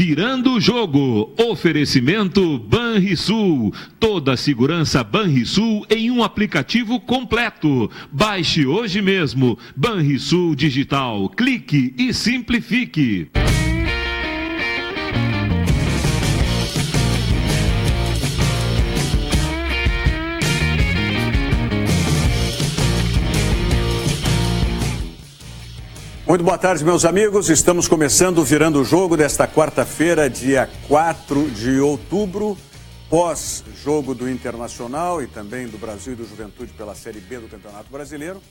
Virando o jogo. Oferecimento Banrisul. Toda a segurança Banrisul em um aplicativo completo. Baixe hoje mesmo. Banrisul Digital. Clique e simplifique. Muito boa tarde, meus amigos. Estamos começando o Virando o Jogo desta quarta-feira, dia 4 de outubro, pós-jogo do Internacional e também do Brasil e do Juventude pela Série B do Campeonato Brasileiro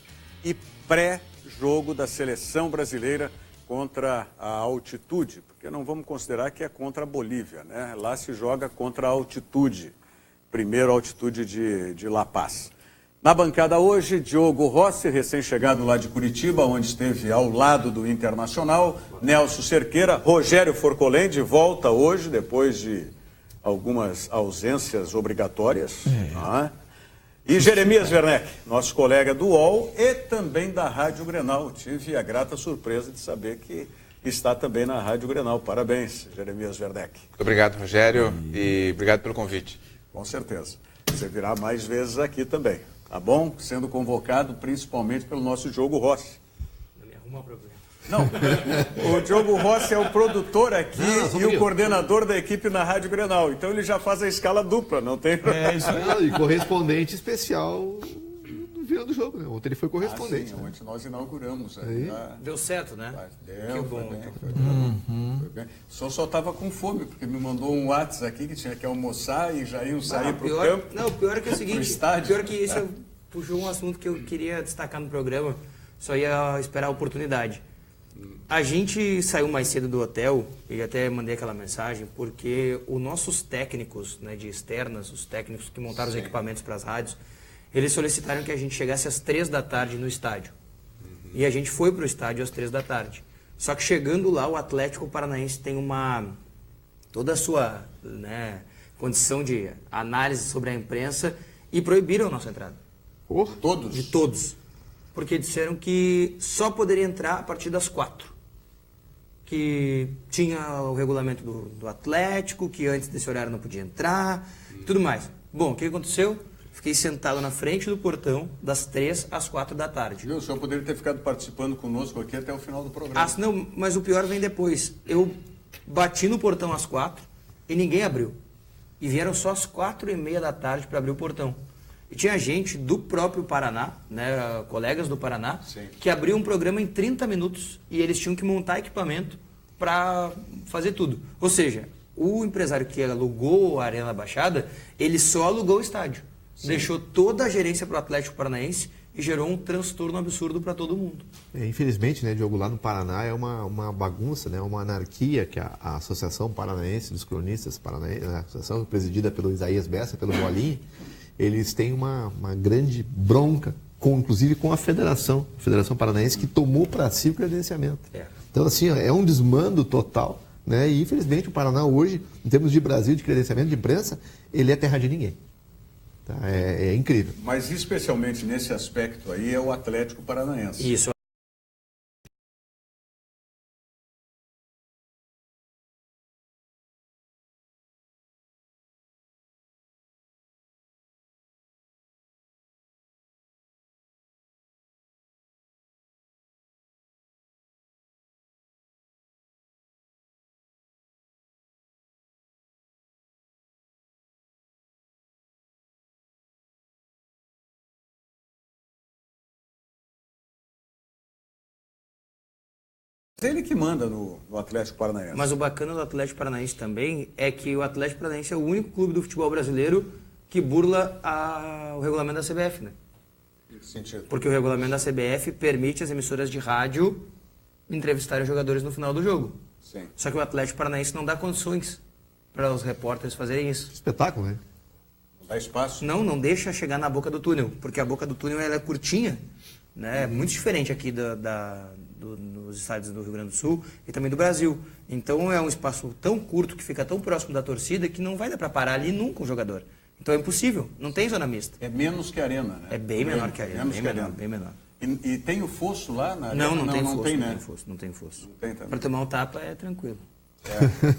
e pré-jogo da Seleção Brasileira contra a Altitude, porque não vamos considerar que é contra a Bolívia, né? Lá se joga contra a Altitude, primeiro a Altitude de La Paz. Na bancada hoje, Diogo Rossi, recém-chegado lá de Curitiba, onde esteve ao lado do Internacional, Nelson Cerqueira, Rogério Forcolém, de volta hoje, depois de algumas ausências obrigatórias, e Jeremias Werneck, nosso colega do UOL e também da Rádio Grenal. Tive a grata surpresa de saber que está também na Rádio Grenal. Parabéns, Jeremias Werneck. Muito obrigado, Rogério, e obrigado pelo convite. Com certeza. Você virá mais vezes aqui também. Tá bom? Sendo convocado principalmente pelo nosso Diogo Rossi. Não me arruma problema. Não, o Diogo Rossi é o produtor aqui e o coordenador da equipe na Rádio Grenal. Então ele já faz a escala dupla, não tem problema. Isso aí. E correspondente especial do Virando o Jogo, né? Ontem ele foi correspondente. Sim, ontem nós inauguramos. Deu certo, né? Deu, que bom. Foi bem. Só estava com fome, porque me mandou um WhatsApp aqui que tinha que almoçar e já iam sair para o campo. Não, o pior é que é o seguinte, pior que isso puxou um assunto que eu queria destacar no programa, só ia esperar a oportunidade. A gente saiu mais cedo do hotel, e até mandei aquela mensagem, porque os nossos técnicos, né, de externas, os técnicos que montaram os equipamentos para as rádios, eles solicitaram que a gente chegasse às 3 da tarde no estádio. E a gente foi para o estádio às 3 da tarde. Só que chegando lá, o Atlético Paranaense tem toda a sua, né, condição de análise sobre a imprensa e proibiram a nossa entrada. Todos? De todos. Porque disseram que só poderia entrar a partir das 4. Que tinha o regulamento do Atlético, que antes desse horário não podia entrar, tudo mais. Bom, o que aconteceu? Fiquei sentado na frente do portão das 3 às 4 da tarde. Viu? O senhor poderia ter ficado participando conosco aqui até o final do programa. Não, mas o pior vem depois. Eu bati no portão às 4 e ninguém abriu. E vieram só às 4h30 da tarde para abrir o portão. E tinha gente do próprio Paraná, né, colegas do Paraná, sim, que abriu um programa em 30 minutos e eles tinham que montar equipamento para fazer tudo. Ou seja, o empresário que alugou a Arena Baixada, ele só alugou o estádio. Sim. Deixou toda a gerência para o Atlético Paranaense e gerou um transtorno absurdo para todo mundo. Infelizmente, né, Diogo, lá no Paraná é uma bagunça, né, uma anarquia que a Associação Paranaense dos Cronistas Paranaenses, a associação presidida pelo Isaías Bessa, pelo Bolinha, eles têm uma grande bronca, inclusive com a Federação Paranaense, que tomou para si o credenciamento. Então, assim, é um desmando total, né? E, infelizmente, o Paraná hoje, em termos de Brasil, de credenciamento de imprensa, ele é terra de ninguém. Tá? É incrível. Mas, especialmente nesse aspecto aí, é o Atlético Paranaense. Isso. Ele que manda no Atlético Paranaense. Mas o bacana do Atlético Paranaense também é que o Atlético Paranaense é o único clube do futebol brasileiro que burla o regulamento da CBF, né? Sentido. Porque o regulamento da CBF permite as emissoras de rádio entrevistarem os jogadores no final do jogo. Sim. Só que o Atlético Paranaense não dá condições para os repórteres fazerem isso. Espetáculo, né? Não dá espaço? Não deixa chegar na boca do túnel, porque a boca do túnel ela é curtinha, né? É muito diferente aqui nos estádios do Rio Grande do Sul e também do Brasil. Então é um espaço tão curto que fica tão próximo da torcida que não vai dar para parar ali nunca um jogador. Então é impossível, não tem zona mista. É menos que a arena, né? É bem menor que a arena, bem menor. E tem o fosso lá na arena? Não tem fosso, né? Não tem fosso. Não tem também. Para tomar um tapa é tranquilo.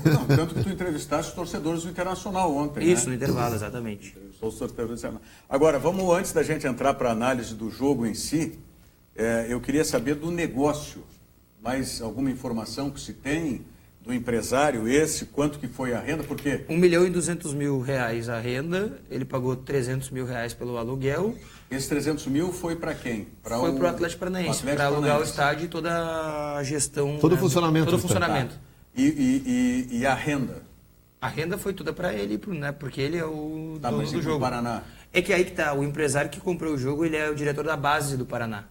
Não, tanto que tu entrevistaste os torcedores do Internacional ontem. Isso, né? no intervalo, exatamente. Os torcedores do Internacional. Agora, vamos, antes da gente entrar para a análise do jogo em si, eu queria saber do negócio. Mais alguma informação que se tem do empresário quanto que foi a renda? Porque 1.200.000 a renda, ele pagou 300 mil reais pelo aluguel. Esse 300 mil foi para quem? Foi para o Atlético Paranaense, para alugar o estádio e toda a gestão. Todo o funcionamento. Todo o funcionamento. E a renda? A renda foi toda para ele, né? Porque ele é o dono do jogo. Paraná? É que aí que tá, o empresário que comprou o jogo, ele é o diretor da base do Paraná.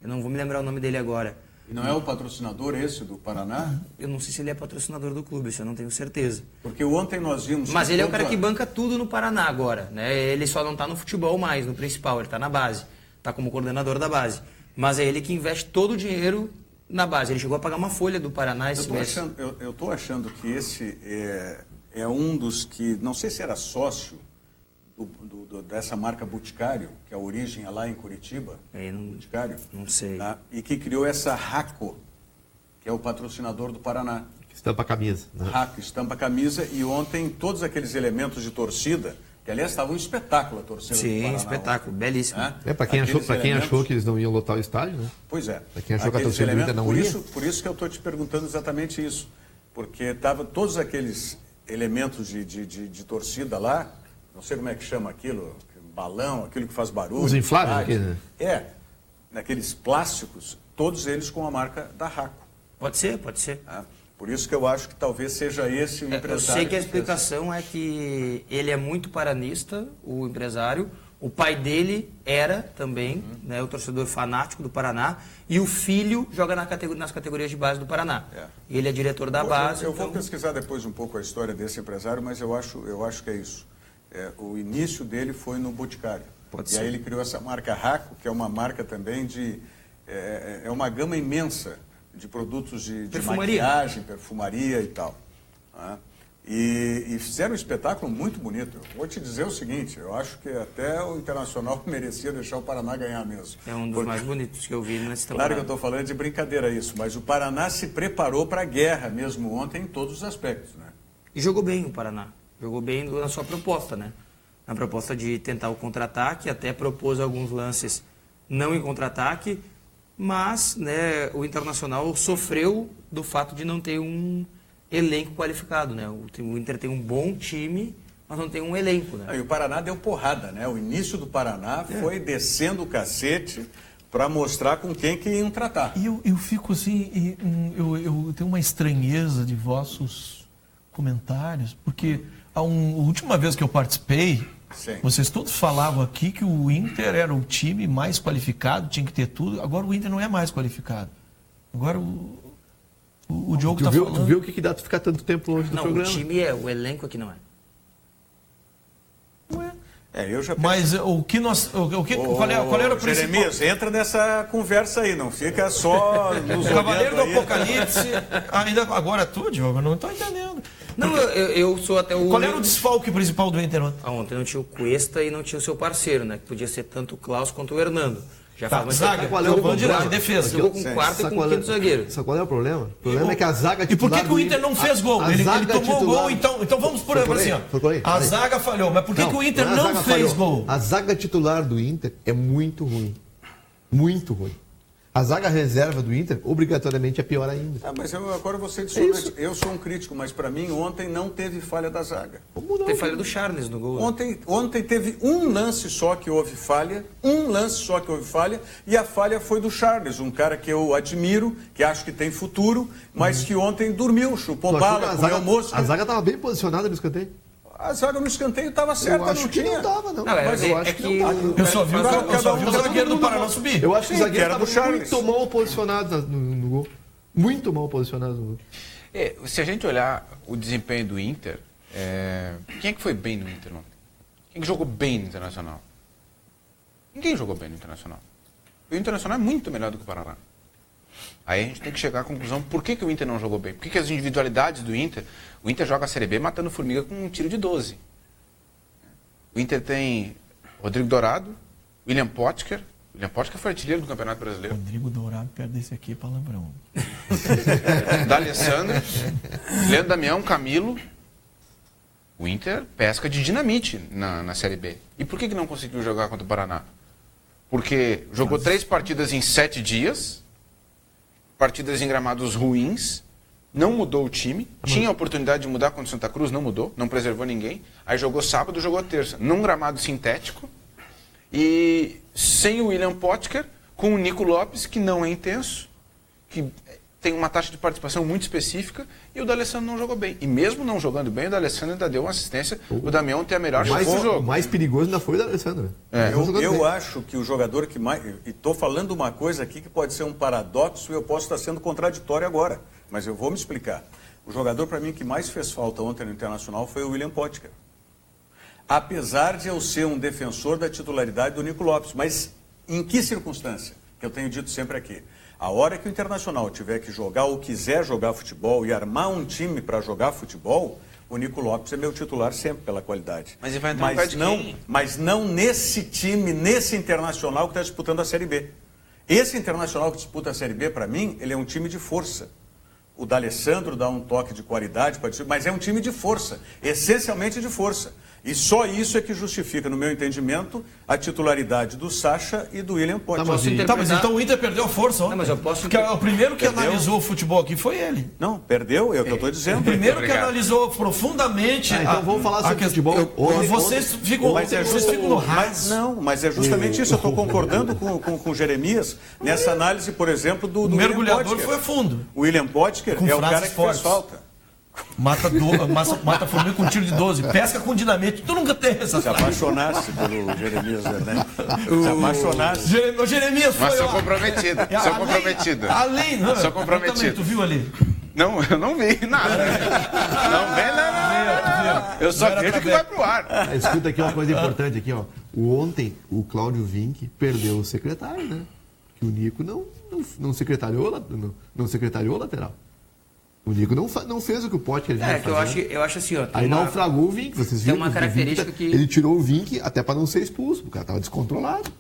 Eu não vou me lembrar o nome dele agora. E não é o patrocinador esse do Paraná? Eu não sei se ele é patrocinador do clube, isso eu não tenho certeza. Porque ontem nós vimos... Mas ele é o cara que banca tudo no Paraná agora, né? Ele só não está no futebol mais, no principal, ele está na base. Está como coordenador da base. Mas é ele que investe todo o dinheiro na base. Ele chegou a pagar uma folha do Paraná esse mês. Eu estou achando que esse é um dos que... Não sei se era sócio dessa marca Boticário, que a origem é lá em Curitiba. Boticário. Não sei. Tá? E que criou essa Raco, que é o patrocinador do Paraná. Estampa a camisa. Né? Raco, estampa a camisa. E ontem todos aqueles elementos de torcida, que aliás estava um espetáculo a torcida do Paraná. Sim, espetáculo, ontem, belíssimo. né? Para quem achou que eles não iam lotar o estádio, né? Pois é. Para quem achou que a torcida do Inter não ia. Por isso que eu estou te perguntando exatamente isso. Porque estavam todos aqueles elementos de torcida lá, não sei como é que chama aquilo, balão, aquilo que faz barulho. Os infláveis aqui, né? Naqueles plásticos, todos eles com a marca da Raco. Pode ser. Por isso que eu acho que talvez seja esse o empresário. Eu sei que a explicação é que ele é muito paranista, o empresário. O pai dele era também, né, o torcedor fanático do Paraná. E o filho joga nas categorias de base do Paraná. Ele é diretor da base. Eu vou pesquisar depois um pouco a história desse empresário, mas eu acho que é isso. O início dele foi no Boticário. Pode e ser. aí ele criou essa marca Raco, que é uma marca também de... É uma gama imensa de produtos de maquiagem, perfumaria e tal. Né? E fizeram um espetáculo muito bonito. Eu vou te dizer o seguinte, eu acho que até o Internacional merecia deixar o Paraná ganhar mesmo. É um dos mais bonitos que eu vi nesse temporada. Claro que eu estou falando de brincadeira isso, mas o Paraná se preparou para a guerra mesmo ontem em todos os aspectos. Né? E jogou bem o Paraná. Jogou bem na sua proposta, né? Na proposta de tentar o contra-ataque, até propôs alguns lances não em contra-ataque, mas, né, o Internacional sofreu do fato de não ter um elenco qualificado, né? O Inter tem um bom time, mas não tem um elenco, né? E o Paraná deu porrada, né? O início do Paraná foi descendo o cacete para mostrar com quem que iam tratar. E eu fico assim, eu tenho uma estranheza de vossos comentários, porque a última vez que eu participei, Sim. Vocês todos falavam aqui que o Inter era o time mais qualificado, tinha que ter tudo. Agora o Inter não é mais qualificado. Agora o Diogo está falando... Tu viu o que dá tu ficar tanto tempo longe do programa? Não, o time é, o elenco aqui não é. Ué. Eu já Mas o que nós... Qual era o principal? Jeremias, entra nessa conversa aí, não fica só nos Cavaleiro do olhando aí. Apocalipse, ainda agora tu, Diogo, eu não estou entendendo. Não, eu sou até o... Qual era o desfalque principal do Inter ontem? Ontem não tinha o Cuesta e não tinha o seu parceiro, né? Que podia ser tanto o Klaus quanto o Hernando. Já Tá, faz zaga, muito qual é o jogou com problema? de defesa. Jogou com quarto e com quinto zagueiro. Sabe qual é o problema? O problema é que a zaga E por titular que o Inter não fez gol? Ele tomou gol, então vamos por assim, ó. A zaga falhou, mas por que o Inter não fez gol? A zaga titular do Inter é muito ruim. Muito ruim. A zaga reserva do Inter, obrigatoriamente, é pior ainda. Mas agora você disse, eu sou um crítico, mas para mim ontem não teve falha da zaga. Tem falha do Charles no gol. Ontem teve um lance só que houve falha, e a falha foi do Charles, um cara que eu admiro, que acho que tem futuro, mas que ontem dormiu, chupou bala, comeu mosca. A zaga estava bem posicionada no escanteio. A zaga no escanteio estava certa, eu acho não que tinha. não estava, não. Mas eu acho que não estava. Eu só vi o zagueiro do Paraná subir. Eu acho que o zagueiro era do estava Charles. muito mal posicionado no gol. Muito mal posicionado no gol. Se a gente olhar o desempenho do Inter, quem é que foi bem no Inter ontem? Quem que jogou bem no Internacional? Ninguém jogou bem no Internacional. O Internacional é muito melhor do que o Paraná. Aí a gente tem que chegar à conclusão, por que o Inter não jogou bem? Por que as individualidades do Inter... O Inter joga a Série B matando formiga com um tiro de 12. O Inter tem Rodrigo Dourado, William Potker. William Potker foi artilheiro do Campeonato Brasileiro. Rodrigo Dourado perde esse aqui, palavrão. D'Alessandro, Leandro Damião, Camilo. O Inter pesca de dinamite na Série B. E por que não conseguiu jogar contra o Paraná? Porque jogou 3 partidas em 7 dias, partidas em gramados ruins, não mudou o time, tinha a oportunidade de mudar contra o Santa Cruz, não mudou, não preservou ninguém. Aí jogou sábado, jogou terça, num gramado sintético e sem o William Potker, com o Nico Lopes, que não é intenso, que tem uma taxa de participação muito específica, e o D'Alessandro não jogou bem. E mesmo não jogando bem, o D'Alessandro ainda deu uma assistência. O Damião tem a melhor chance do jogo. O mais perigoso ainda foi o D'Alessandro. Eu acho que o jogador que mais... E estou falando uma coisa aqui que pode ser um paradoxo e eu posso estar sendo contraditório agora, mas eu vou me explicar. O jogador, para mim, que mais fez falta ontem no Internacional foi o William Potker. Apesar de eu ser um defensor da titularidade do Nico Lopes, mas em que circunstância? Que eu tenho dito sempre aqui. A hora que o Internacional tiver que jogar ou quiser jogar futebol e armar um time para jogar futebol, o Nico Lopes é meu titular sempre pela qualidade. Mas ele vai entrar no pé de quem? Mas não nesse time, nesse Internacional que está disputando a Série B. Esse Internacional que disputa a Série B, para mim, ele é um time de força. O D'Alessandro dá um toque de qualidade, mas é um time de força, essencialmente de força. E só isso é que justifica, no meu entendimento, a titularidade do Sacha e do William Potker. Mas então o Inter perdeu a força ontem. Não, mas eu posso... Porque o primeiro que analisou o futebol aqui foi ele. Não, perdeu, é o que eu estou dizendo. O primeiro que analisou profundamente... então vamos falar sobre futebol. Vocês ficam no raso. Mas é justamente isso. Eu estou concordando com o Jeremias nessa análise, por exemplo, do William Potker. O mergulhador foi a fundo. O William Potker é o cara que fez falta. Mata formiga com tiro de 12, pesca com dinamite. Tu nunca tem essa. Se apaixonasse pelo Jeremias, né? Se apaixonasse. Jeremias foi. Mas sou comprometido. Sou comprometido. Sou comprometido. Também, tu viu ali? Não, eu não vi nada. Não vê nada. Eu só vejo que vai pro ar. Escuta aqui uma coisa importante aqui, ó. Ontem o Cláudio Vinck perdeu o secretário, né? Que o Nico não secretariou o lateral. O Nico não fez o que o Potker vinha fazer. Eu acho assim, ó. Aí naufragou o Vinck, vocês viram? Tem uma característica que... Ele tirou o Vinck até para não ser expulso, o cara estava descontrolado.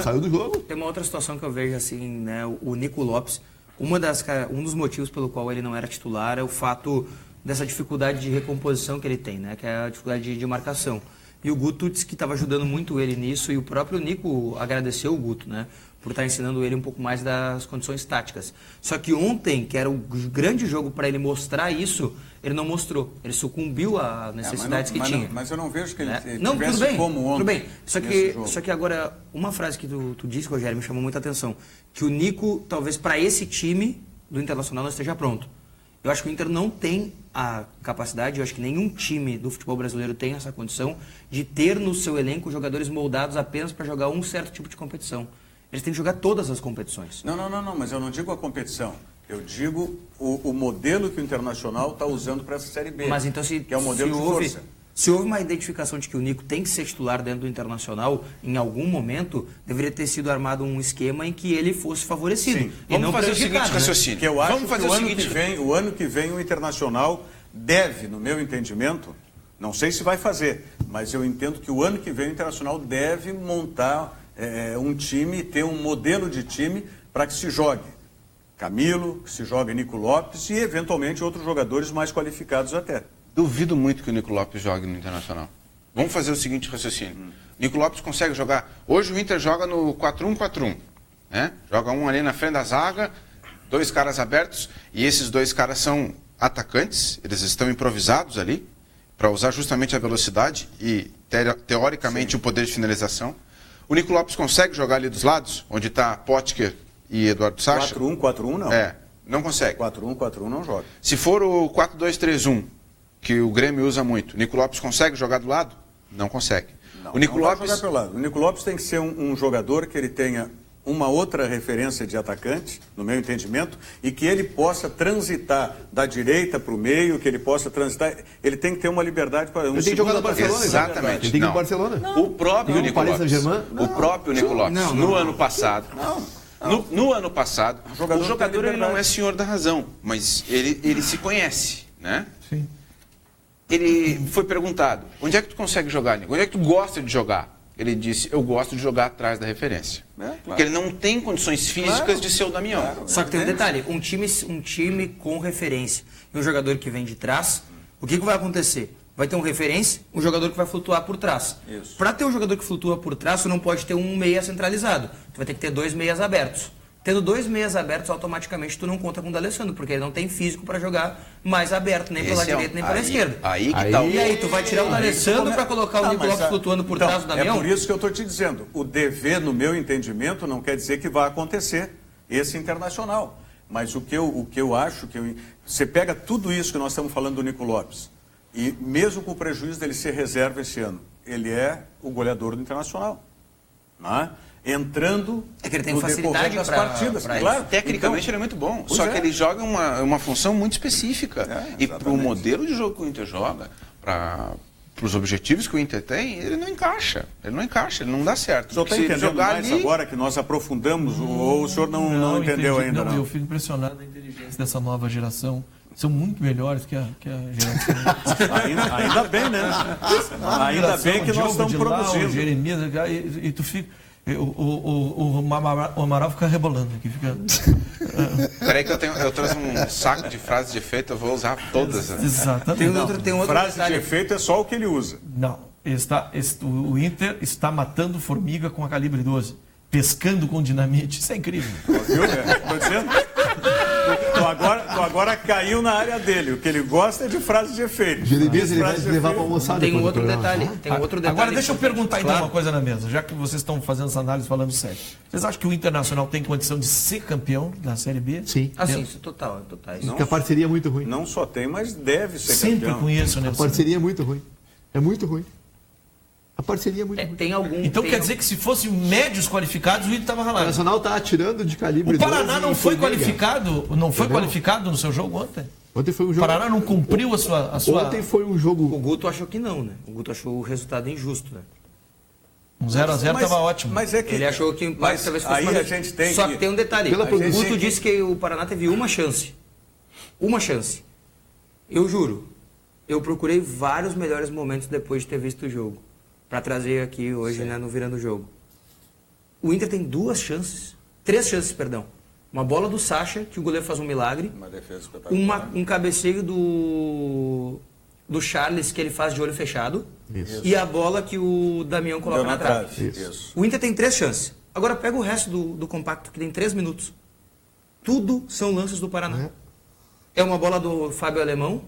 Saiu do jogo. Tem uma outra situação que eu vejo assim, né? O Nico Lopes, um dos motivos pelo qual ele não era titular é o fato dessa dificuldade de recomposição que ele tem, né? Que é a dificuldade de marcação. E o Guto disse que estava ajudando muito ele nisso, e o próprio Nico agradeceu o Guto, né? Por estar ensinando ele um pouco mais das condições táticas. Só que ontem, que era o grande jogo para ele mostrar isso, ele não mostrou. Ele sucumbiu às necessidades que tinha. Mas eu não vejo que ele tivesse bem, como ontem. Tudo bem. Só que agora, uma frase que tu disse, Rogério, me chamou muita atenção. Que o Nico, talvez para esse time do Internacional, não esteja pronto. Eu acho que o Inter não tem a capacidade, eu acho que nenhum time do futebol brasileiro tem essa condição de ter no seu elenco jogadores moldados apenas para jogar um certo tipo de competição. Eles têm que jogar todas as competições. Não, mas eu não digo a competição. Eu digo o modelo que o Internacional está usando para essa Série B. Mas então que é o modelo de força. Se houve uma identificação de que o Nico tem que ser titular dentro do Internacional, em algum momento, deveria ter sido armado um esquema em que ele fosse favorecido. Sim. Vamos fazer o seguinte raciocínio. Que eu acho que o ano que vem o Internacional deve, no meu entendimento, não sei se vai fazer, mas eu entendo que o ano que vem o Internacional deve montar um time, ter um modelo de time para que se jogue Camilo, que se jogue Nico Lopes e eventualmente outros jogadores mais qualificados até. Duvido muito que o Nico Lopes jogue no Internacional. Vamos fazer o seguinte raciocínio. Nico Lopes consegue jogar... Hoje o Inter joga no 4-1-4-1. Né? Joga um ali na frente da zaga, 2 caras abertos, e esses 2 caras são atacantes, eles estão improvisados ali, para usar justamente a velocidade e, teoricamente, o poder de finalização. O Nico Lopes consegue jogar ali dos lados, onde está Potker e Eduardo Sacha? 4-1-4-1 não. Não consegue. 4-1-4-1 não joga. Se for o 4-2-3-1, que o Grêmio usa muito, o Nico Lopes consegue jogar do lado? Não consegue. O Nico Lopes... jogar pelo lado. O Nico Lopes tem que ser um jogador que ele tenha uma outra referência de atacante, no meu entendimento, e que ele possa transitar da direita para o meio, que ele possa transitar... Ele tem que ter uma liberdade para... Ele tem que jogar no Barcelona. Exatamente. Ele tem que ir no Barcelona. O próprio Nico Lopes. O próprio Nico Lopes. No ano passado... No ano passado, o jogador ele não é senhor da razão, mas ele se conhece, né? Sim. Ele foi perguntado, onde é que tu consegue jogar, Nico? Onde é que tu gosta de jogar? Ele disse, eu gosto de jogar atrás da referência. Porque ele não tem condições físicas de ser o Damião. Só que tem um detalhe, um time com referência e um jogador que vem de trás, o que vai acontecer? Vai ter um referência, um jogador que vai flutuar por trás. Para ter um jogador que flutua por trás, tu não pode ter um meia centralizado. Tu vai ter que ter 2 meias abertos. Tendo 2 meias abertos, automaticamente tu não conta com o D'Alessandro, porque ele não tem físico para jogar mais aberto, nem pela direita, nem pela esquerda. E aí tu vai tirar o D'Alessandro para colocar o Nico Lopes flutuando por trás do Damião? É por isso que eu estou te dizendo, o dever, no meu entendimento, não quer dizer que vai acontecer esse Internacional. Mas o que eu acho, você pega tudo isso que nós estamos falando do Nico Lopes, e mesmo com o prejuízo dele ser reserva esse ano, ele é o goleador do Internacional. Não é? Entrando que ele tem facilidade das partidas. Claro, tecnicamente então, ele é muito bom, só que ele joga uma função muito específica. E para o modelo de jogo que o Inter joga, para os objetivos que o Inter tem, ele não encaixa. Ele não dá certo. O senhor está entendendo mais ali... agora que nós aprofundamos, ou o senhor não entendeu ainda? Não, eu fico impressionado com a inteligência dessa nova geração. São muito melhores que a geração. ainda bem, né? Ainda bem que nós estamos produzindo. O Jeremias, e tu fica... O Amaral fica rebolando aqui. Peraí que eu trouxe um saco de frases de efeito, eu vou usar todas. Exatamente. Tem outro frase de efeito é só o que ele usa. Não. O Inter está matando formiga com a calibre 12. Pescando com dinamite. Isso é incrível. Viu? Estou dizendo. Tu agora caiu na área dele. O que ele gosta é de frase de efeito. Jeremias, ele vai levar para almoçar. Tem um outro detalhe. Agora deixa eu perguntar então uma coisa na mesa, já que vocês estão fazendo essa análise falando sério. Vocês acham que o Internacional tem condição de ser campeão da Série B? Sim. Sim, isso total. Porque a parceria é muito ruim. Não só tem, mas deve ser sempre campeão. Sempre com isso, né? A parceria é muito ruim. É muito ruim. A parceria é muito ruim. Tem algum, então quer dizer que se fossem médios qualificados, o Inter estava ralado. O Nacional está atirando de calibre 12. O Paraná não foi qualificado, qualificado no seu jogo ontem? Ontem foi um jogo... O Paraná não cumpriu a sua... Ontem foi um jogo... O Guto achou que não, né? O Guto achou o resultado injusto, né? Um 0-0 estava ótimo. Mas é que... Ele achou que o empate talvez fosse aí a gente tem Só que tem um detalhe. O Guto disse que o Paraná teve uma chance. Uma chance. Eu juro. Eu procurei vários melhores momentos depois de ter visto o jogo. Para trazer aqui hoje, né, no Virando o Jogo. O Inter tem 3 chances, perdão. Uma bola do Sacha, que o goleiro faz um milagre. Uma defesa espetacular. Um cabeceio do Charles, que ele faz de olho fechado. Isso. E a bola que o Damião coloca na trave. Isso. O Inter tem 3 chances. Agora pega o resto do compacto, que tem 3 minutos. Tudo são lances do Paraná. É uma bola do Fábio Alemão,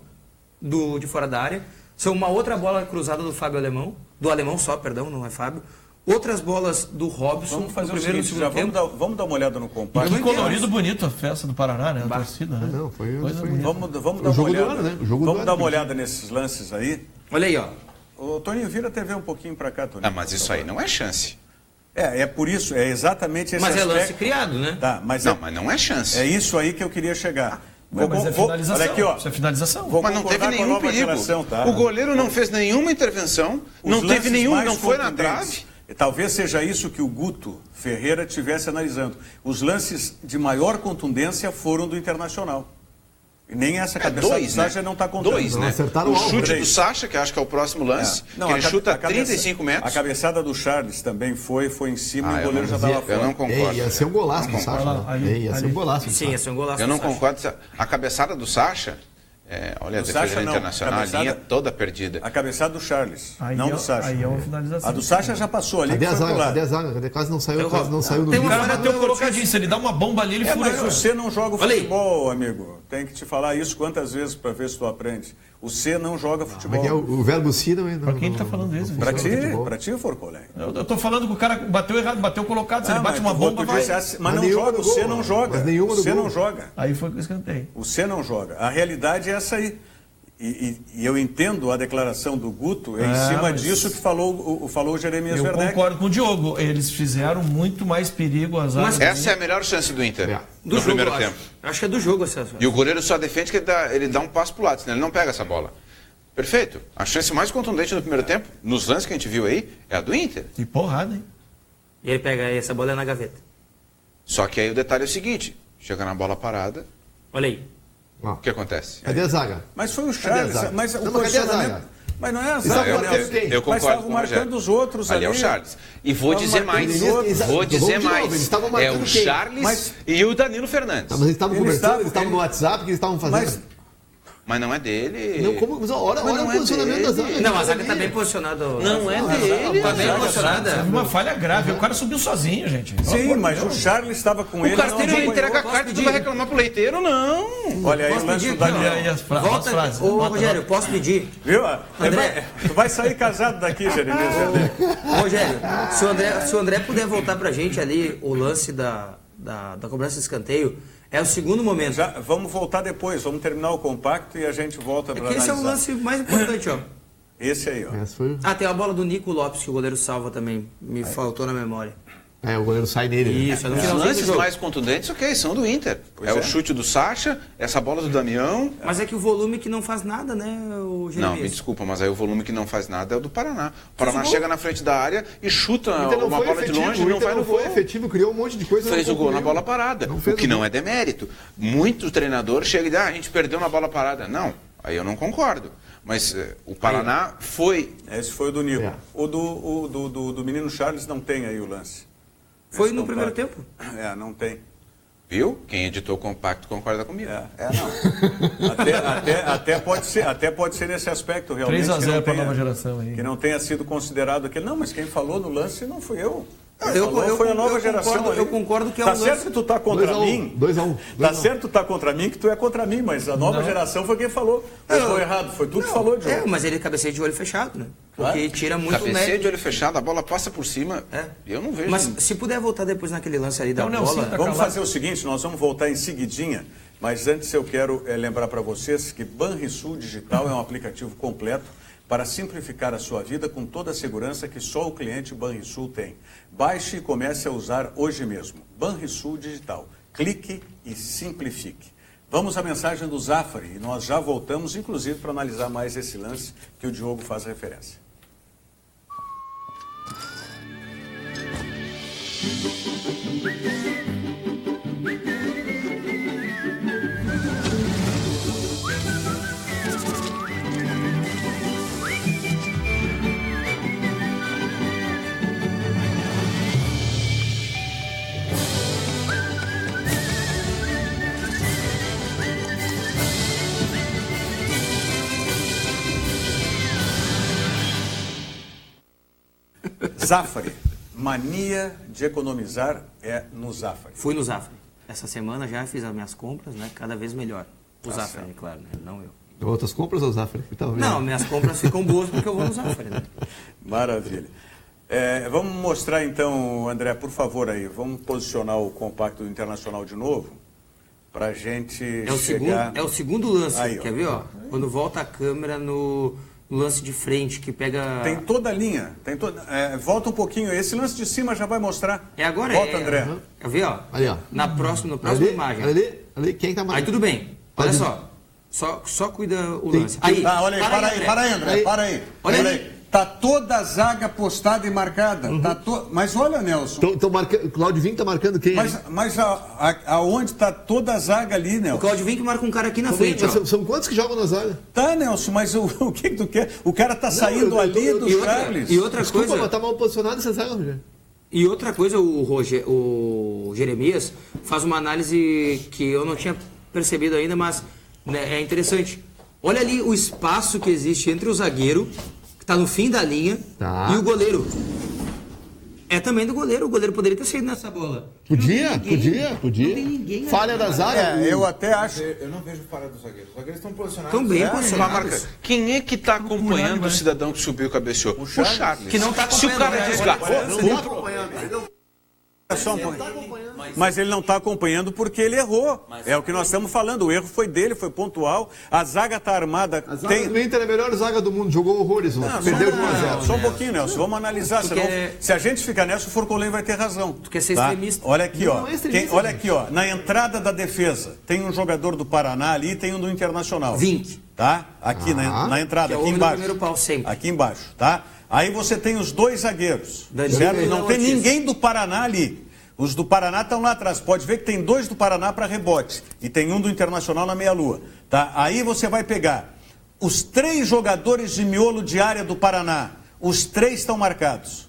de fora da área. São uma outra bola cruzada do Fábio Alemão. Do Alemão só, perdão, não é Fábio. Outras bolas do Robson. Vamos fazer no primeiro o seguinte, já vamos dar uma olhada no compacto. Que colorido bonito a festa do Paraná, né? A torcida, né? Não, foi vamos dar uma olhada. Né? Vamos dar uma olhada nesses lances aí. Olha aí, ó. O Toninho, vira a TV um pouquinho para cá, Toninho. Mas isso aí não é chance. É por isso, é exatamente esse aspecto. Mas é lance criado, né? Tá, mas não é chance. É isso aí que eu queria chegar. Mas é finalização. Olha aqui, ó. Isso é finalização. Mas não teve nenhum perigo. Geração, tá? O goleiro não fez nenhuma intervenção, não teve nenhum, não foi na trave. Talvez seja isso que o Guto Ferreira estivesse analisando. Os lances de maior contundência foram do Internacional. E nem essa cabeçada do Sacha não está contando. 2, né? Acertaram o chute do Sacha, que acho que é o próximo lance, que ele chuta a 35 metros. A cabeçada do Charles também foi em cima e o goleiro já estava fora. Eu não concordo. Ia ser um golaço do Sacha. Ia ser um golaço. Sim, ia ser um golaço. Eu não concordo. A cabeçada do Sacha... olha, a defesa internacional, a linha toda perdida. A cabeçada do Charles, não do Sacha. Aí é uma finalização. A do Sacha já passou ali. Cadê a zaga? Quase não saiu no vídeo. O cara bateu colocadinho. Se ele dá uma bomba ali, ele fura. Mas você não joga futebol, amigo. Tem que te falar isso quantas vezes para ver se tu aprende. O C não joga futebol. O verbo C não. Para quem está falando isso? Para ti, Forcolé. Eu estou falando que o cara bateu errado, bateu colocado. Se ele bate uma bomba, vai. Mas não joga, o C não joga. O C não joga. Aí foi que eu escantei. O C não joga. A realidade é essa aí. E eu entendo a declaração do Guto em cima disso que falou o Jeremias Werneck. Eu concordo com o Diogo. Eles fizeram muito mais perigo às áreas. Essa é a melhor chance do Inter no primeiro tempo. Acho que é do jogo essa. E o goleiro só defende que ele dá um passo pro lado, senão ele não pega essa bola. Perfeito. A chance mais contundente no primeiro tempo, nos lances que a gente viu aí, é a do Inter. Que porrada, hein? E ele pega essa bola na gaveta. Só que aí o detalhe é o seguinte, chega na bola parada... Olha aí. O que acontece? Cadê a zaga? Mas foi o Charles. Mas o Mas não é azar, Eu mas concordo estavam com o marcando Rogério. os outros ali. Ali é o Charles. E vou dizer mais. eles- Vou dizer vamos de novo, mais. eles estavam É marcando o quem? Charles Mas- e o Danilo Fernandes. Tá, mas eles estavam Eles conversando, estavam- eles estavam no WhatsApp, o que eles estavam fazendo? Mas não é dele. Não, como, olha Mas não o é posicionamento da dele. zaga. Não, a zaga tá bem posicionada. Não é dele. Tá bem posicionada. Teve uma falha grave. O cara subiu sozinho, gente. Pelo Sim, amor de mas Deus. o Charles estava com ele. O carteiro não entrega a acompanhou. carta e tu vai reclamar pro leiteiro? Não. Olha aí o Posso lance pedir do aqui, ó. Daniel. E aí as Volta, frases. ô Nota, Rogério, posso pedir? Viu? André. Tu vai sair casado daqui, Jeremias. Rogério, se o André puder voltar pra gente ali o lance da cobrança de escanteio, é o segundo momento. Vamos voltar depois, vamos terminar o compacto e a gente volta para Esse é o lance mais importante, ó. Esse aí, ó. Essa foi... Ah, tem a bola do Nico Lopes que o goleiro salva também. Me faltou na memória. o goleiro sai nele. né? Isso, é no Os finalzinho do lances jogo. mais contundentes, ok, são do Inter. Pois É é. o chute do Sacha, essa bola do Damião. Mas é que o volume que não faz nada, né, o Não, Jeremias? me desculpa, mas aí o volume que não faz nada é o do Paraná. O Paraná gol. chega na frente da área e chuta O Inter não uma foi bola de efetivo, longe e o não Inter vai no não foi gol. efetivo, criou um monte de coisa. Fez não o gol na concluiu. bola parada, Não o fez que o não gol. é demérito. Muito treinador chega e diz, a gente perdeu na bola parada. Não, aí eu não concordo. Mas o Paraná foi... Esse foi o do Nico. É. O do menino Charles não tem aí o lance. Foi Esse no compacto. primeiro tempo. Não tem. Viu? Quem editou o compacto concorda comigo. Não. até pode ser nesse aspecto, realmente. 3 a 0 que não pra tenha- nova geração aí. Que não tenha sido considerado aquele. Não, mas quem falou no lance não fui eu. Quem Eu- falou eu- foi a eu nova geração. concordo- ali. eu concordo que é tá um certo lance- que tu tá contra 2 a 1, mim. 2 a 1, Tá 2 a 1. certo que tu tá contra mim, que tu é contra mim, mas a nova geração foi quem falou. Eu estou errado, foi tu que falou, Diogo. É, mas ele cabeceia de olho fechado, né? Porque Claro. tira muito Cabeceia mérito. de olho fechado, a bola passa por cima. É. Eu não vejo... Mas se puder voltar depois naquele lance ali da Então, Nelson, bola... tá Vamos calado. fazer o seguinte, nós vamos voltar em seguidinha, mas antes eu quero lembrar para vocês que Banrisul Digital é um aplicativo completo para simplificar a sua vida com toda a segurança que só o cliente Banrisul tem. Baixe e comece a usar hoje mesmo. Banrisul Digital. Clique e simplifique. Vamos à mensagem do Zafari e nós já voltamos, inclusive, para analisar mais esse lance que o Diogo faz referência. Zafari. Mania de economizar é no Zafari. Fui no Zafari. Essa semana já fiz as minhas compras, né? Cada vez melhor. O Zafari, certo. claro, né? Não eu. Outras compras ou Zafra? Não, minhas compras ficam boas porque eu vou no Zafari, né? Maravilha. Vamos mostrar então, André, por favor, aí. Vamos posicionar o compacto do Internacional de novo para a gente chegar... É o segundo lance, Aí, ó. quer ver, ó? Quando volta a câmera no lance de frente, que pega... Tem toda a linha. Volta um pouquinho. Esse lance de cima já vai mostrar. É agora, Volta, André. Quer ver, ó? Ali, ó. Na próxima Ali, imagem. ali, quem tá Aí tudo bem. Olha Ali. só. Só cuida o Tem- lance. Aí, Olha aí, para aí, André. Aí. Para aí. Olha Olha aí. aí. Tá toda a zaga postada e marcada. Mas olha, Nelson. Tô marcando, Claudio Vinho tá marcando quem? Mas aonde tá toda a zaga ali, O Nelson? Claudio Vinck marca um cara aqui na frente, ó. São quantos que jogam na zaga? Tá, Nelson, mas o que tu quer? O cara tá saindo eu ali tô- do E outra, Charles. e outra Desculpa, coisa... mas tá mal posicionado essa zaga, Rogério. E outra coisa, o Jeremias faz uma análise que eu não tinha percebido ainda, mas né, é interessante. Olha ali o espaço que existe entre o zagueiro, que está no fim da linha, Tá. e o goleiro. É também do goleiro. O goleiro poderia ter saído nessa bola. Podia. Não tem ninguém ali. Falha da zaga. Eu até acho. Eu não vejo falha dos zagueiros. Os zagueiros estão posicionados. Tão bem Uma posicionados. marca. Quem é que está acompanhando o cidadão que subiu e cabeceou? O Charles. Que não tá Se o cara acompanhando, né? desgarrou, É só um pouquinho. Mas ele não está acompanhando porque ele errou. É o que nós estamos falando. O erro foi dele, foi pontual. A zaga está armada. A zaga do Inter é a melhor zaga do mundo. Jogou horrores ontem. Perdeu de 1 a 0. Só um pouquinho, Nelson. Vamos analisar. Tu Senão, quer- se a gente ficar nessa, o Forcolém vai ter razão. Tu quer ser extremista. Olha aqui, ó. Não é extremista, Olha aqui, ó. Na entrada da defesa, tem um jogador do Paraná ali e tem um do Internacional. Vinck. Tá? Aqui na entrada, Que é o aqui homem do embaixo. primeiro pau sempre. Aqui embaixo, tá? Aí você tem os dois zagueiros, Danilo certo? e Não Léo tem Ortiz. ninguém do Paraná ali. Os do Paraná estão lá atrás. Pode ver que tem dois do Paraná para rebote. E tem um do Internacional na meia-lua. Tá? Aí você vai pegar Os 3 jogadores de miolo de área do Paraná, os 3 estão marcados.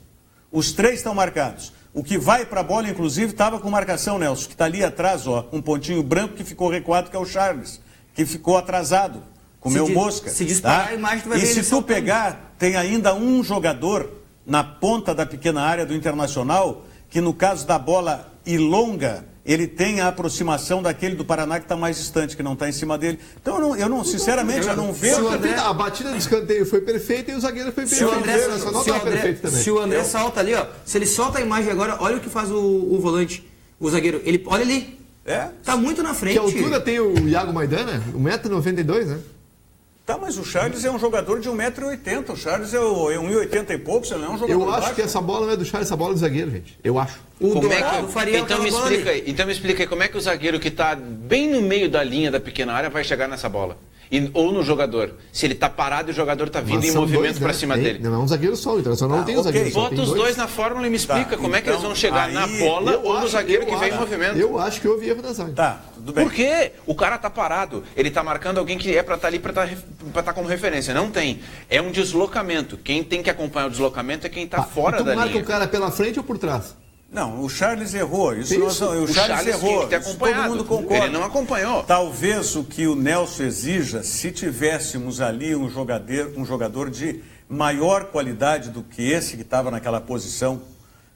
Os 3 estão marcados. O que vai para a bola, inclusive, estava com marcação, Nelson, que está ali atrás, ó, um pontinho branco que ficou recuado, que é o Charles, que ficou atrasado, comeu mosca. Se disparar a imagem, tu vai ver E ele se tu pegar, tem ainda um jogador na ponta da pequena área do Internacional, que no caso da bola longa, ele tem a aproximação daquele do Paraná que está mais distante, que não está em cima dele. Então, sinceramente, eu não vejo... A batida do escanteio foi perfeita e o zagueiro foi perfeito. Se o André salta ali, ó, se ele solta a imagem agora, olha o que faz o volante, o zagueiro. Ele, olha ali, tá muito na frente. Que altura tem o Iago Maidana? 1,92 m, né? Tá, mas o Charles é um jogador de 1,80 m. O Charles é 1,80 e poucos, ele não é um jogador Eu acho baixo. que essa bola não é do Charles, essa bola é do zagueiro, gente. Eu acho. Então me explica aí, como é que o zagueiro que está bem no meio da linha da pequena área vai chegar nessa bola? Ou no jogador. Se ele está parado e o jogador está vindo em movimento para cima dele. Não é um zagueiro só, o Internacional não tem um zagueiro só. Bota os dois na fórmula e me explica como é que eles vão chegar na bola ou no zagueiro que vem em movimento. Eu acho que houve erro da zaga. Tá, tudo bem. Por quê? O cara está parado. Ele está marcando alguém que é para estar ali para estar como referência. Não tem. É um deslocamento. Quem tem que acompanhar o deslocamento é quem está fora da linha. Tu marca o cara pela frente ou por trás? Não, o Charles errou. O Charles errou. Tem que ter acompanhado. Todo mundo concorda. Ele não acompanhou. Talvez o que o Nelson exija, se tivéssemos ali um jogador de maior qualidade do que esse que estava naquela posição,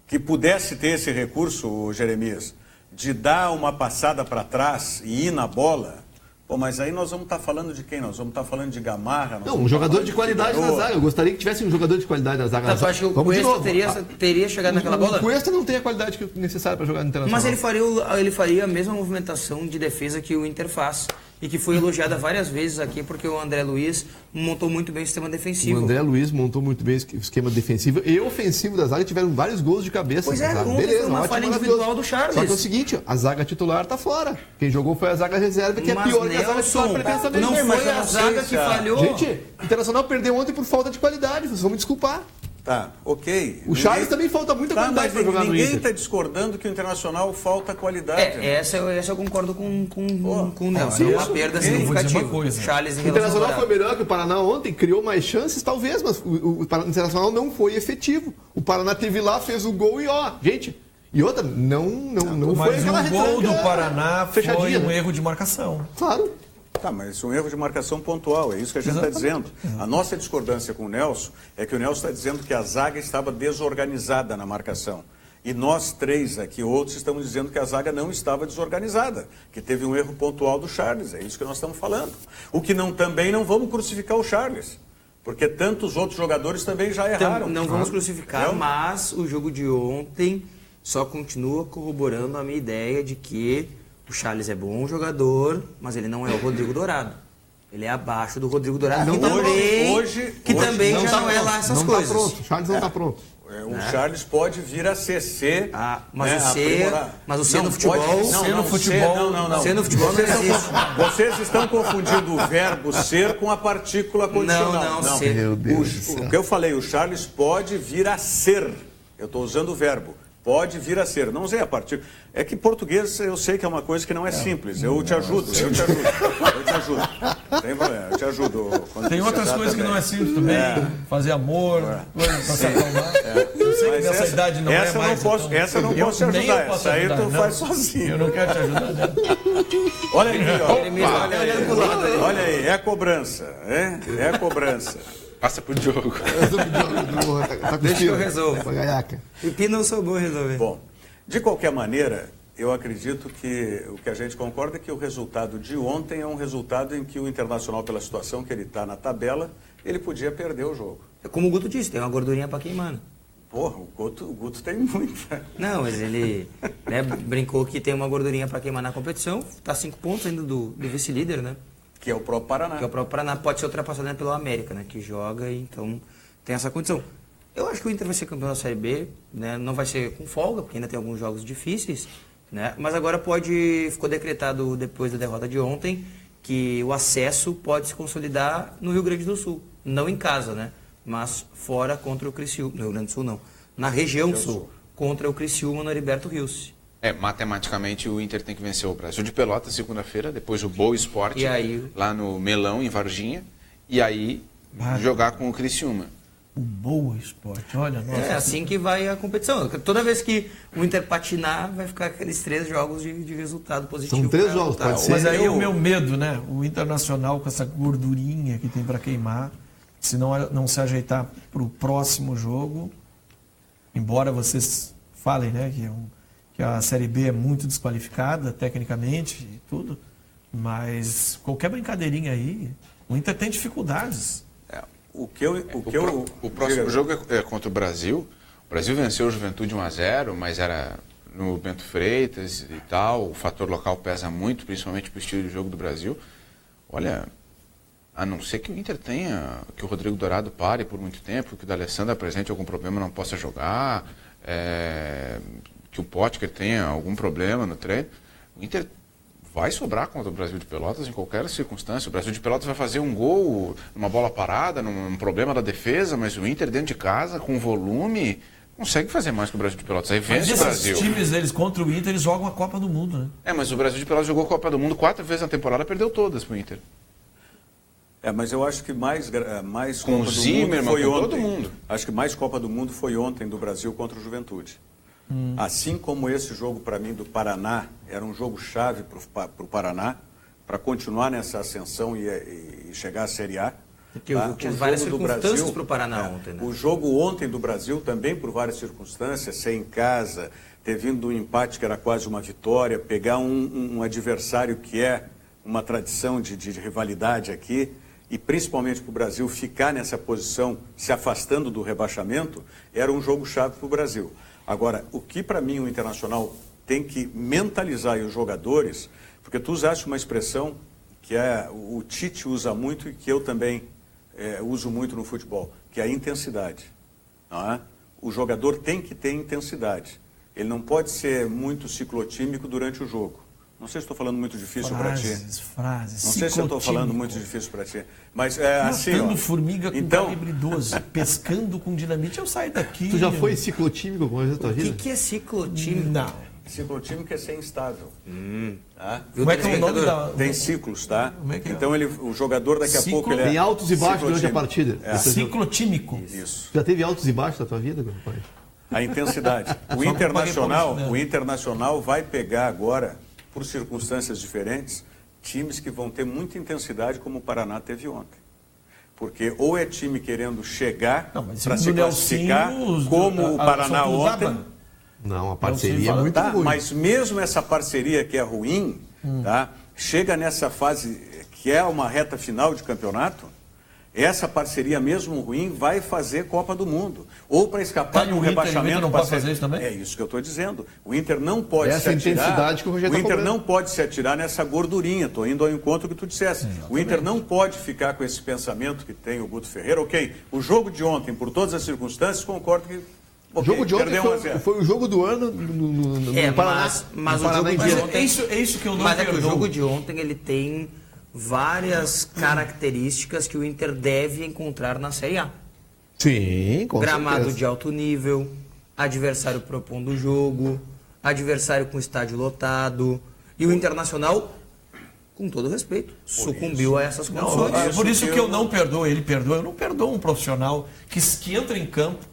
que pudesse ter esse recurso, Jeremias, de dar uma passada para trás e ir na bola. Pô, mas aí nós vamos estar falando de quem? Nós vamos estar falando de Gamarra? Não, um jogador de qualidade na zaga. Eu gostaria que tivesse um jogador de qualidade na zaga. Tu acha que o Cuesta teria chegado naquela bola? O Cuesta não tem a qualidade necessária para jogar no Internacional. Mas ele faria a mesma movimentação de defesa que o Inter faz. E que foi elogiada várias vezes aqui, porque o André Luiz montou muito bem o sistema defensivo. O André Luiz montou muito bem o esquema defensivo e ofensivo da zaga, tiveram vários gols de cabeça. Pois é, beleza, uma falha individual do Charles. Só que é o seguinte, a zaga titular tá fora. Quem jogou foi a zaga reserva, que é pior que a zaga titular pretensamente. Não foi a zaga que falhou. Gente, o Internacional perdeu ontem por falta de qualidade, vocês vão me desculpar. Tá, ok. O Charles também falta muita qualidade para jogar no Inter. Ninguém está discordando que o Internacional falta qualidade. Essa eu concordo com o Nelson. É uma perda significativa. Charles o Internacional foi melhor que o Paraná ontem, criou mais chances, talvez, mas o Internacional não foi efetivo. O Paraná teve lá, fez o gol e gente... E outra, não foi aquela retranca. Mas o gol do Paraná foi um erro de marcação. Claro. Tá, mas um erro de marcação pontual, é isso que a gente está dizendo. A nossa discordância com o Nelson é que o Nelson está dizendo que a zaga estava desorganizada na marcação. E nós três aqui, outros, estamos dizendo que a zaga não estava desorganizada, que teve um erro pontual do Charles, é isso que nós estamos falando. O que também não vamos crucificar o Charles, porque tantos outros jogadores também já erraram. Não vamos crucificar, mas o jogo de ontem só continua corroborando a minha ideia de que o Charles é bom jogador, mas ele não é o Rodrigo Dourado. Ele é abaixo do Rodrigo Dourado, que também já não é lá essas coisas. Tá pronto. O Charles não está pronto. O Charles pode vir a ser C. Mas o C no futebol... C no futebol não existe. Vocês estão confundindo o verbo ser com a partícula condicional. Não. Meu Deus. O que eu falei, o Charles pode vir a ser. Eu estou usando o verbo. Pode vir a ser. Não usei a partícula. É que português eu sei que é uma coisa que não é simples. Eu te ajudo. Tem problema, eu te ajudo. Tem outras coisas que não é simples também. Fazer amor, coisas para se acalmar. Eu sei que nessa idade não é mais. Essa eu não posso te ajudar. Essa aí tu faz sozinho. Eu não quero te ajudar. Olha aí, ó. Olha aí, é a cobrança. É a cobrança. Passa pro Diogo. Deixa que eu resolvo. E não sou bom resolver. Bom, de qualquer maneira, eu acredito que o que a gente concorda é que o resultado de ontem é um resultado em que o Internacional, pela situação que ele está na tabela, ele podia perder o jogo. Como o Guto disse, tem uma gordurinha para queimar. Porra, o Guto tem muita. Não, mas ele brincou que tem uma gordurinha para queimar na competição. Está 5 pontos ainda do vice-líder, né? Que é o próprio Paraná. Que é o próprio Paraná. Pode ser ultrapassado pelo América, né? Que joga e então tem essa condição. Eu acho que o Inter vai ser campeão da Série B, né? Não vai ser com folga, porque ainda tem alguns jogos difíceis, né? Mas agora ficou decretado depois da derrota de ontem, que o acesso pode se consolidar no Rio Grande do Sul. Não em casa, né? Mas fora contra o Criciúma. No Rio Grande do Sul não. Na região sul. Contra o Criciúma no Heriberto Rios. Matematicamente o Inter tem que vencer o Brasil de Pelotas segunda-feira, depois o Boa Esporte lá no Melão, em Varginha, e aí jogar com o Criciúma. O Boa Esporte, olha, nossa. É assim que vai a competição. Toda vez que o Inter patinar, vai ficar aqueles 3 jogos de resultado positivo. São 3 jogos, pode ser. Mas aí o meu medo, né? O Internacional com essa gordurinha que tem para queimar, se não se ajeitar para o próximo jogo, embora vocês falem, né, que a Série B é muito desqualificada tecnicamente e tudo, mas qualquer brincadeirinha aí, o Inter tem dificuldades. O próximo jogo é contra o Brasil. O Brasil venceu o Juventude 1-0, mas era no Bento Freitas e tal. O fator local pesa muito, principalmente para o estilo de jogo do Brasil. Olha, a não ser que o Inter tenha, que o Rodrigo Dourado pare por muito tempo, que o D'Alessandro apresente algum problema e não possa jogar, que o Potker tenha algum problema no treino, o Inter vai sobrar contra o Brasil de Pelotas em qualquer circunstância. O Brasil de Pelotas vai fazer um gol, numa bola parada, num problema da defesa, mas o Inter dentro de casa, com volume, consegue fazer mais que o Brasil de Pelotas. Aí vence o Brasil. Os times deles contra o Inter, eles jogam a Copa do Mundo, né? Mas o Brasil de Pelotas jogou a Copa do Mundo 4 vezes na temporada, perdeu todas pro Inter. Mas eu acho que mais com Copa o Zimmermann, do Mundo foi com ontem. todo mundo. Acho que mais Copa do Mundo foi ontem do Brasil contra o Juventude. Assim como esse jogo, para mim, do Paraná, era um jogo chave para o Paraná, para continuar nessa ascensão e chegar à Série A. Porque tinha várias circunstâncias para o Paraná ontem, né? O jogo ontem do Brasil também, por várias circunstâncias, ser em casa, ter vindo um empate que era quase uma vitória, pegar um adversário que é uma tradição de rivalidade aqui, e principalmente para o Brasil ficar nessa posição, se afastando do rebaixamento, era um jogo chave para o Brasil. Agora, o que para mim o Internacional tem que mentalizar aí os jogadores, porque tu usaste uma expressão que o Tite usa muito e que eu também uso muito no futebol, que é a intensidade. Não é? O jogador tem que ter intensidade. Ele não pode ser muito ciclotímico durante o jogo. Não sei se estou falando muito difícil para ti. Frases. Não sei se eu estou falando muito difícil para ti. Mas assim. Matando formiga com calibre 12, pescando com dinamite, eu saio daqui. Tu já foi ciclotímico alguma vez na tua vida? O que é ciclotímico? Não. Ciclotímico é ser instável. Tá? Como é que é o nome da... Tem ciclos, tá? Como é que é? Então o jogador daqui a pouco ele Tem altos e baixos durante a partida. Ciclotímico. Isso. Já teve altos e baixos na tua vida, meu pai? A intensidade. O Internacional vai pegar agora, por circunstâncias diferentes, times que vão ter muita intensidade, como o Paraná teve ontem. Porque ou é time querendo chegar para se classificar, como o Paraná ontem. Não, a parceria é muito ruim. Mas mesmo essa parceria que é ruim, tá? Chega nessa fase que é uma reta final de campeonato, essa parceria mesmo ruim vai fazer Copa do Mundo. Ou para escapar de um rebaixamento. O Inter não pode fazer isso também? É isso que eu estou dizendo. O Inter não pode essa se atirar. Intensidade que o Rogério Inter tá não pode se atirar nessa gordurinha. Estou indo ao encontro que tu dissesse. O Inter não pode ficar com esse pensamento que tem o Guto Ferreira. Ok, o jogo de ontem, por todas as circunstâncias, concordo que. O jogo de ontem foi o jogo do ano no Paraná. Mas o jogo de ontem... É isso que eu não Mas é que o jogo de ontem, ele tem várias características que o Inter deve encontrar na Série A. Sim, com Gramado certeza. de alto nível, adversário propondo o jogo, adversário com estádio lotado. E o Internacional, com todo respeito, sucumbiu a essas condições. Por isso que eu não perdoo, ele perdoa. Eu não perdoo um profissional que entra em campo,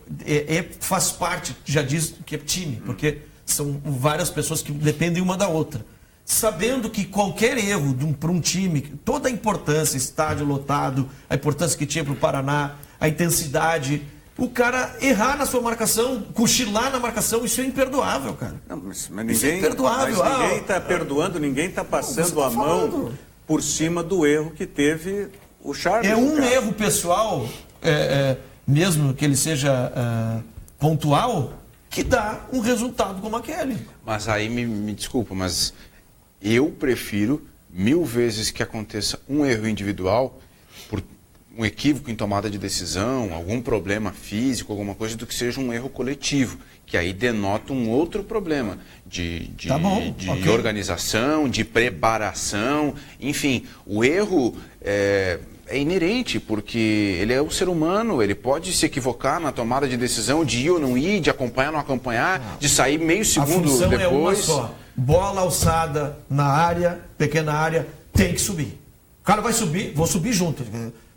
faz parte, já diz que é time, porque são várias pessoas que dependem uma da outra. Sabendo que qualquer erro para um time, toda a importância, estádio lotado, a importância que tinha para o Paraná, a intensidade, o cara errar na sua marcação, cochilar na marcação, isso é imperdoável, cara. Não, mas isso ninguém, é imperdoável. Mas ninguém está perdoando, ninguém está passando a mão por cima do erro que teve o Charles. É um erro pessoal, mesmo que ele seja pontual, que dá um resultado como aquele. Mas aí me desculpa, mas eu prefiro 1000 vezes que aconteça um erro individual por um equívoco em tomada de decisão, algum problema físico, alguma coisa, do que seja um erro coletivo, que aí denota um outro problema de organização, de preparação, enfim, o erro é inerente, porque ele é um ser humano, ele pode se equivocar na tomada de decisão, de ir ou não ir, de acompanhar ou não acompanhar, de sair meio segundo a função depois. É uma só. Bola alçada na área, pequena área, tem que subir. cara vai subir, vou subir junto.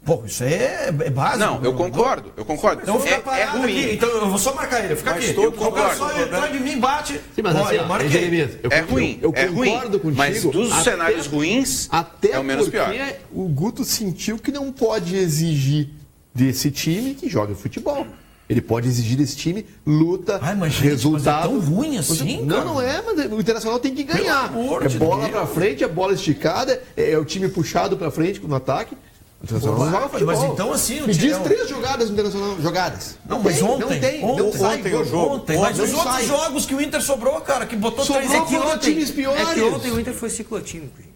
Pô, isso é básico. Não, eu concordo. Então eu vou ficar parado ruim. aqui. Então eu vou só marcar ele, fica aqui. Eu O cara só entrou de mim, bate. Sim, mas assim, eu marquei. Jeremias, É ruim, eu é ruim. concordo contigo. Mas dos cenários ruins, é o menos pior. Até porque o Guto sentiu que não pode exigir desse time que joga futebol. Ele pode exigir desse time luta, Mas resultado. é tão ruim assim, cara? Não é, mas o Internacional tem que ganhar. Pelo amor É de bola Deus. pra frente, é bola esticada, é o time puxado pra frente no ataque. O Internacional não joga futebol. Mas então assim... Me diz 3 jogadas no Internacional. Jogadas. Não, mas tem, ontem, não tem. ontem, Não sai ontem gol. o jogo. Ontem, mas Não os outros sai. jogos que o Inter sobrou, cara, que botou Sobrou 3 contra aqui times piores. É que ontem o Inter foi ciclotímico, gente.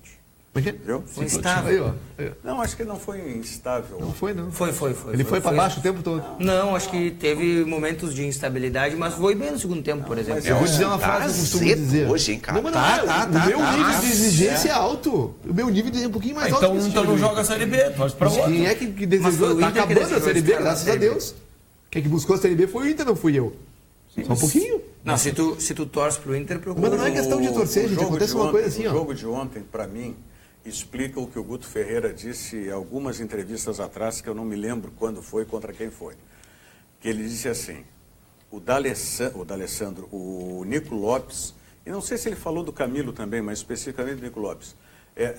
Viu? Foi instável. Aí, ó. Não, acho que não foi instável. Não foi, não. Foi. Ele foi pra baixo o tempo todo. Não, acho que teve momentos de instabilidade, mas foi bem no segundo tempo, por exemplo. Eu vou dizer uma frase que eu costumo dizer. Hoje, hein, cara? Não, mas não é. O meu nível de exigência é alto. O meu nível é um pouquinho mais alto. que esse Então time. não joga a Série B, torce pra outro. Quem é que Mas foi desejou? o Tá Inter que acabando a desejou Série B, estar na graças a Série B. Deus. Quem que buscou a Série B foi o Inter, não fui eu. Só um pouquinho. Não, se tu torce pro Inter, procura. Mas não é questão de torcer, gente. jogo Acontece de uma ontem- coisa assim, O ó. jogo de ontem, para mim, explica o que o Guto Ferreira disse em algumas entrevistas atrás, que eu não me lembro quando foi, contra quem foi. Que ele disse assim, o D'Alessandro, o Nico Lopes, e não sei se ele falou do Camilo também, mas especificamente do Nico Lopes,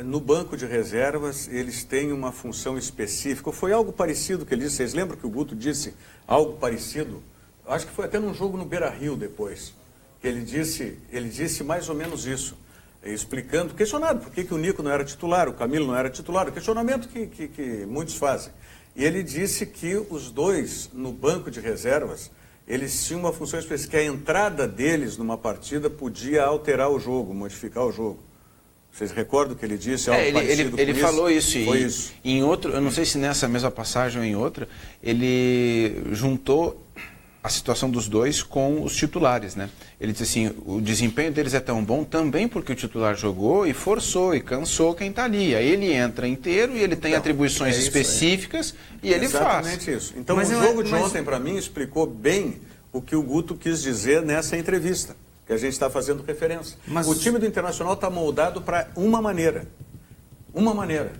no banco de reservas eles têm uma função específica, foi algo parecido que ele disse, vocês lembram que o Guto disse algo parecido? Acho que foi até num jogo no Beira-Rio depois, que ele disse mais ou menos isso. Explicando, questionado por que o Nico não era titular, o Camilo não era titular, o questionamento que muitos fazem. E ele disse que os dois, no banco de reservas, eles tinham uma função específica, que a entrada deles numa partida podia alterar o jogo, modificar o jogo. Vocês recordam que ele disse algo parecido com ele isso? falou isso. Foi e isso. Em outro, eu não sei se nessa mesma passagem ou em outra, ele juntou a situação dos dois com os titulares, né? Ele disse assim, o desempenho deles é tão bom também porque o titular jogou e forçou e cansou quem está ali. Aí ele entra inteiro e ele tem atribuições é isso específicas e ele faz. Exatamente isso. Então Mas o não é- jogo de mas- ontem, para mim, explicou bem o que o Guto quis dizer nessa entrevista, que a gente está fazendo referência. Mas- O time do Internacional está moldado para uma maneira. Uma maneira.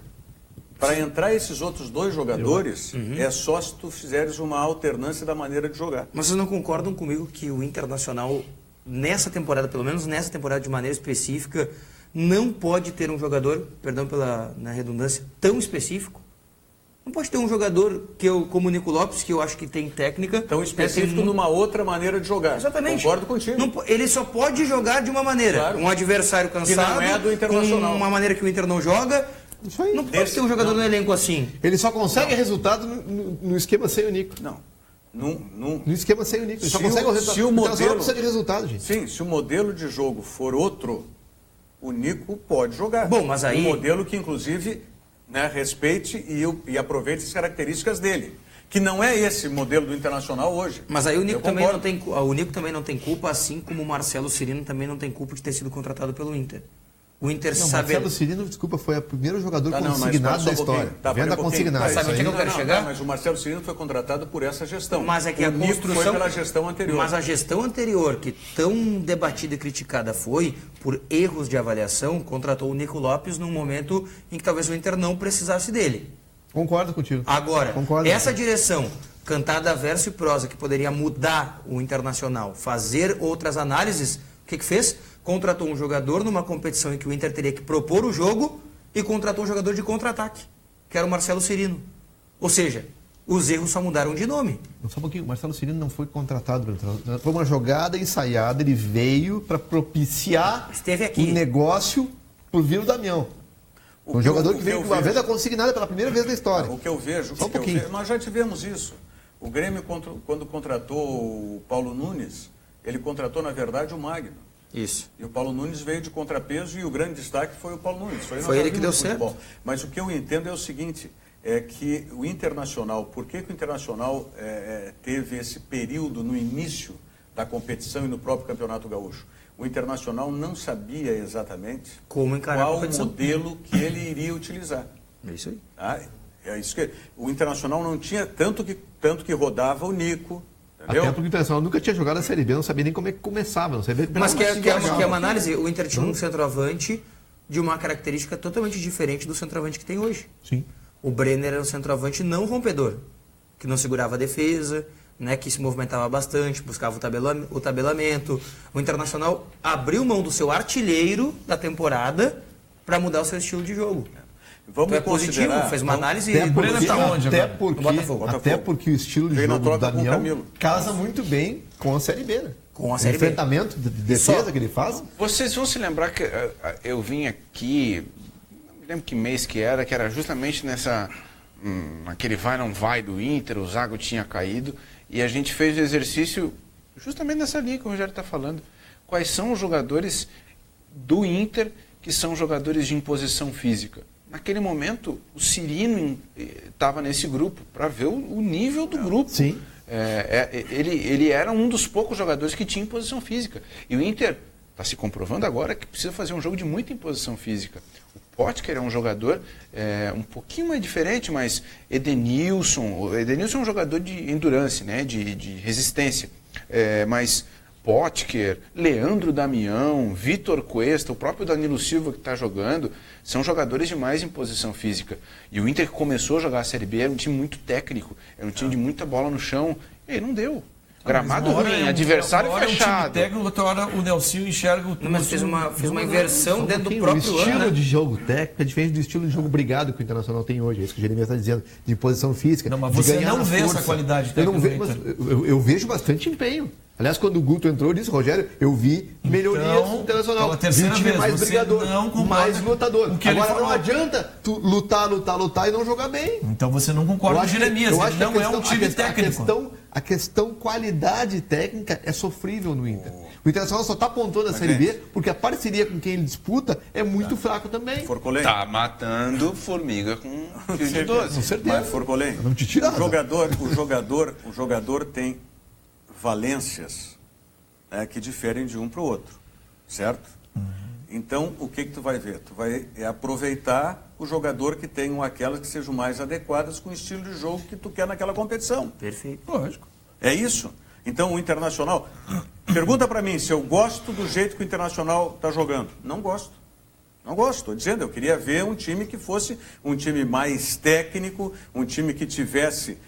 Para entrar esses outros dois jogadores, é só se tu fizeres uma alternância da maneira de jogar. Mas vocês não concordam comigo que o Internacional, nessa temporada, pelo menos nessa temporada de maneira específica, não pode ter um jogador, perdão na redundância, tão específico? Não pode ter um jogador como o Nico Lopes, que eu acho que tem técnica. Tão específico tem numa outra maneira de jogar. Exatamente. Concordo contigo. Ele só pode jogar de uma maneira. Claro. Um adversário cansado, Que não é do Internacional. com uma maneira que o Inter não joga. Isso aí. Não pode ter um jogador no elenco assim. Ele só consegue resultado no esquema sem o Nico. Não. No esquema sem o Nico. Ele só Se consegue o- o resultado. se o O Internacional modelo- precisa de resultado, gente. Sim, se o modelo de jogo for outro, o Nico pode jogar. Bom, mas aí- Um modelo que, inclusive, respeite e aproveite as características dele. Que não é esse modelo do Internacional hoje. Mas aí o Nico Eu também concordo. o Nico também não tem culpa, assim como o Marcelo Cirino também não tem culpa de ter sido contratado pelo Inter. O Inter Não, sabe. Marcelo Cirino, desculpa, foi o primeiro jogador Tá, não, mas consignado só da um pouquinho. história. Tá, Venda pera um pouquinho. consignada. Mas sabe Isso onde é que aí- eu quero chegar? Mas o Marcelo Cirino foi contratado por essa gestão. Mas é que o a Nico construção foi pela gestão anterior. Mas a gestão anterior, que tão debatida e criticada foi por erros de avaliação, contratou o Nico Lopes num momento em que talvez o Inter não precisasse dele. Concordo contigo. Agora, Concordo. essa direção, cantada verso e prosa, que poderia mudar o Internacional, fazer outras análises, o que fez? Contratou um jogador numa competição em que o Inter teria que propor o jogo e contratou um jogador de contra-ataque, que era o Marcelo Cirino. Ou seja, os erros só mudaram de nome. Só um pouquinho, o Marcelo Cirino não foi contratado pelo Internacional. Foi uma jogada ensaiada, ele veio para propiciar Esteve aqui. o negócio por vir o Damião. Um jogador que veio com uma vejo- venda consignada pela primeira vez na história. O que eu vejo, Só um pouquinho. nós já tivemos isso. O Grêmio, quando contratou o Paulo Nunes, ele contratou, na verdade, o Magno. Isso. E o Paulo Nunes veio de contrapeso e o grande destaque foi o Paulo Nunes. Nós Foi já ele que vimos deu futebol. Mas o que eu entendo é o seguinte, é que o Internacional, por que o Internacional teve esse período no início da competição e no próprio Campeonato Gaúcho? O Internacional não sabia exatamente Como encarar a qual o competição. modelo que ele iria utilizar. É isso aí. Tá? É isso que o Internacional não tinha tanto que rodava o Nico, entendeu? Até porque o Internacional nunca tinha jogado a Série B, não sabia nem como é que começava, não sabia como Mas que se é jogava. uma análise, o Inter tinha um centroavante de uma característica totalmente diferente do centroavante que tem hoje. Sim. O Brenner era um centroavante não rompedor, que não segurava a defesa, né, que se movimentava bastante, buscava o tabelamento. O Internacional abriu mão do seu artilheiro da temporada para mudar o seu estilo de jogo. Vamos então é positivo, fez uma análise... O Brenner tá onde agora? Até porque o estilo de jogo do Damião casa muito bem com a Série B, né? Com a Série B. O enfrentamento de defesa que ele faz. Vocês vão se lembrar que eu vim aqui, não me lembro que mês que era justamente naquele vai não vai do Inter, o Zago tinha caído, e a gente fez o exercício justamente nessa linha que o Rogério está falando. Quais são os jogadores do Inter que são jogadores de imposição física? Naquele momento, o Cirino estava nesse grupo, para ver o nível do grupo. Sim. Ele era um dos poucos jogadores que tinha imposição física. E o Inter está se comprovando agora que precisa fazer um jogo de muita imposição física. O Potker é um jogador um pouquinho mais diferente, mas Edenilson é um jogador de endurance, né, de resistência. Mas Potker, Leandro Damião, Vitor Cuesta, o próprio Danilo Silva que está jogando, são jogadores de mais imposição física. E o Inter que começou a jogar a Série B era um time muito técnico, era um time de muita bola no chão, e aí não deu. Gramado ruim, adversário fechado. Um time técnico, outra hora o Nelsinho enxerga o... Mas fez uma inversão dentro do próprio ano. O estilo de jogo técnico é diferente do estilo de jogo brigado que o Internacional tem hoje. É isso que o Jeremias está dizendo, de posição física. Não, mas você não vê essa qualidade técnica. Eu vejo bastante empenho. Aliás, quando o Guto entrou, eu disse, Rogério, eu vi melhorias no Internacional. Vi um time mais brigador, mais lutador. Agora não adianta tu lutar e não jogar bem. Então você não concorda com o Jeremias, ele não é um time técnico. A questão qualidade técnica é sofrível no Inter. O Internacional só está pontuando a Série B porque a parceria com quem ele disputa é muito fraco também. Forcolém. Tá matando formiga com fio de 12. Com certeza. Mas Forcolém, não te tira o jogador tem valências, né, que diferem de um para o outro, certo? Então, o que tu vai ver? Tu vai aproveitar o jogador que tenham aquelas que sejam mais adequadas com o estilo de jogo que tu quer naquela competição. Perfeito. Lógico. É isso. Então, o Internacional... Pergunta para mim se eu gosto do jeito que o Internacional está jogando. Não gosto. Não gosto. Estou dizendo, eu queria ver um time que fosse um time mais técnico, um time que tivesse...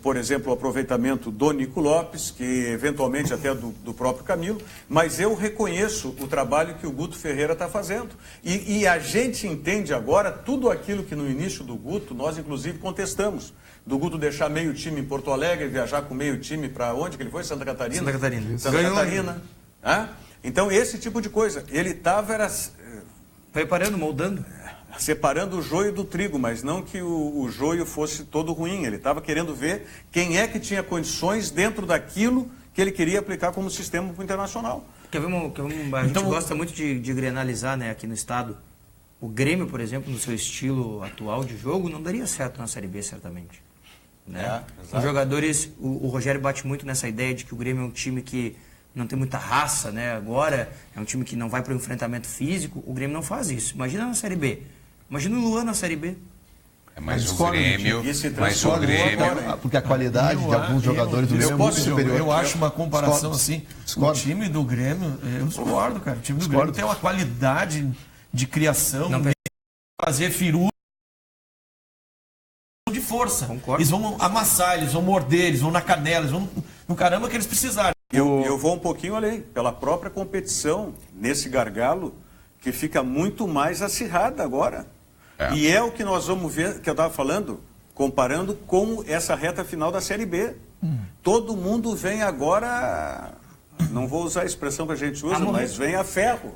por exemplo, o aproveitamento do Nico Lopes, que eventualmente até do próprio Camilo, mas eu reconheço o trabalho que o Guto Ferreira está fazendo. E a gente entende agora tudo aquilo que no início do Guto, nós inclusive contestamos. Do Guto deixar meio time em Porto Alegre, viajar com meio time para onde que ele foi? Santa Catarina? Santa Catarina. Santa Catarina. Então, esse tipo de coisa. Ele estava... preparando, moldando. Separando o joio do trigo, mas não que o joio fosse todo ruim. Ele estava querendo ver quem é que tinha condições dentro daquilo que ele queria aplicar como sistema para o Internacional. A gente gosta muito de grenalizar, né, aqui no estado. O Grêmio, por exemplo, no seu estilo atual de jogo, não daria certo na Série B, certamente. Né? Os jogadores, o Rogério bate muito nessa ideia de que o Grêmio é um time que não tem muita raça, né? Agora é um time que não vai para o enfrentamento físico. O Grêmio não faz isso. Imagina na Série B. Imagina o Luan na Série B. Mas o Grêmio... Porque a qualidade de alguns jogadores do Grêmio é muito superior. Eu acho uma comparação assim. O time do Grêmio, eu discordo, cara. O time do Grêmio tem uma qualidade de criação, de fazer firu de força. Concordo. Eles vão amassar, eles vão morder, eles vão na canela, eles vão no caramba que eles precisarem. Eu vou um pouquinho além. Pela própria competição, nesse gargalo, que fica muito mais acirrada agora. E é o que nós vamos ver, que eu estava falando, comparando com essa reta final da Série B. Todo mundo vem agora, não vou usar a expressão que a gente usa, mas vem a ferro.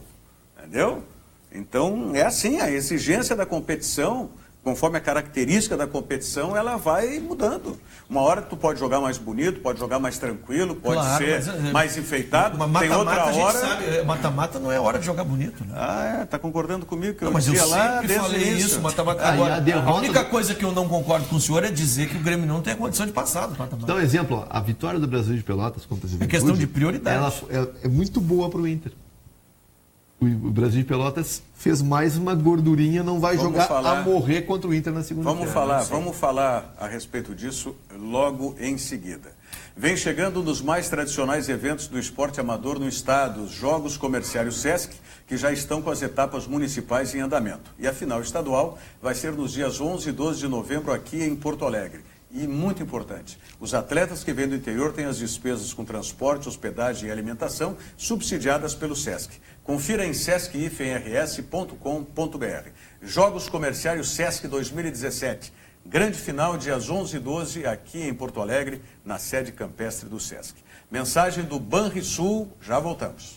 Entendeu? Então, é assim, a exigência da competição, conforme a característica da competição, ela vai mudando. Uma hora tu pode jogar mais bonito, pode jogar mais tranquilo, pode ser mais enfeitado. Tem outra hora... Mata-mata não é hora de jogar bonito, né? Tá concordando comigo que eu mas dizia eu lá sempre falei isso, mata-mata. Agora, a única coisa que eu não concordo com o senhor é dizer que o Grêmio não tem a condição de passar do mata-mata. Dá um exemplo, a vitória do Brasil de Pelotas contra a Juventude... É questão de prioridade. Ela é muito boa para o Inter. O Brasil de Pelotas fez mais uma gordurinha, não vai jogar a morrer contra o Inter na segunda-feira. Vamos falar a respeito disso logo em seguida. Vem chegando um dos mais tradicionais eventos do esporte amador no estado, os Jogos Comerciários Sesc, que já estão com as etapas municipais em andamento. E a final estadual vai ser nos dias 11 e 12 de novembro aqui em Porto Alegre. E muito importante, os atletas que vêm do interior têm as despesas com transporte, hospedagem e alimentação subsidiadas pelo Sesc. Confira em sesc-rs.com.br. Jogos Comerciários Sesc 2017. Grande final, dias 11 e 12, aqui em Porto Alegre, na sede campestre do Sesc. Mensagem do Banrisul, já voltamos.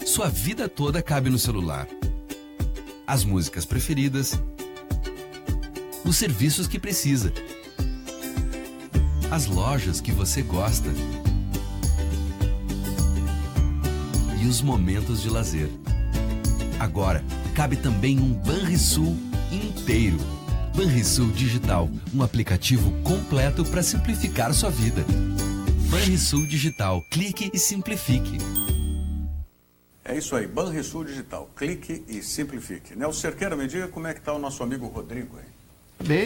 Sua vida toda cabe no celular. As músicas preferidas, os serviços que precisa, as lojas que você gosta e os momentos de lazer. Agora, cabe também um Banrisul inteiro. Banrisul Digital, um aplicativo completo para simplificar sua vida. Banrisul Digital, clique e simplifique. É isso aí, Banrisul Digital, clique e simplifique. Nelson Cerqueira, me diga como é que está o nosso amigo Rodrigo aí.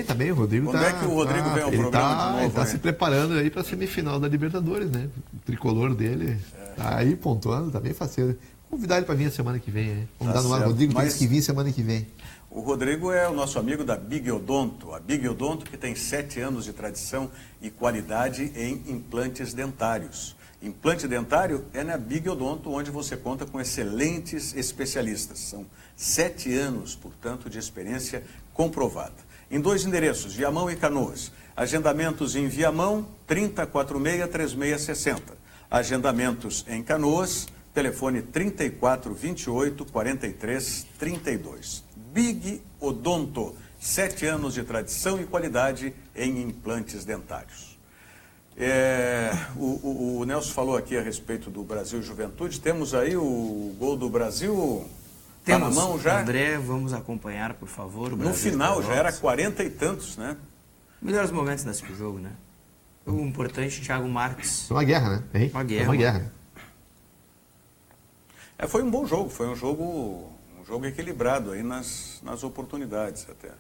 Tá bem, o Rodrigo Quando é que o Rodrigo vem ao programa de novo? Ele está se preparando aí para a semifinal da Libertadores, né? O tricolor dele tá aí pontuando, tá bem faceiro. Convidar ele para vir a semana que vem, né? Vamos dar no ar, Rodrigo, tem que vir semana que vem. O Rodrigo é o nosso amigo da Big Odonto, a Big Odonto que tem 7 anos de tradição e qualidade em implantes dentários. Implante dentário é na Big Odonto, onde você conta com excelentes especialistas. São 7 anos, portanto, de experiência comprovada. Em 2 endereços, Viamão e Canoas. Agendamentos em Viamão, 3046-3660. Agendamentos em Canoas, telefone 3428-4332. Big Odonto, 7 anos de tradição e qualidade em implantes dentários. O Nelson falou aqui a respeito do Brasil Juventude. Temos aí o gol do Brasil. Tá na mão já? André, vamos acompanhar, por favor. No final, já era 40 e tantos, né? Melhores momentos desse jogo, né? O importante, Thiago Marques. Foi uma guerra, né? Hein? Uma guerra. Foi uma guerra. Foi um bom jogo, foi um jogo equilibrado aí nas oportunidades até.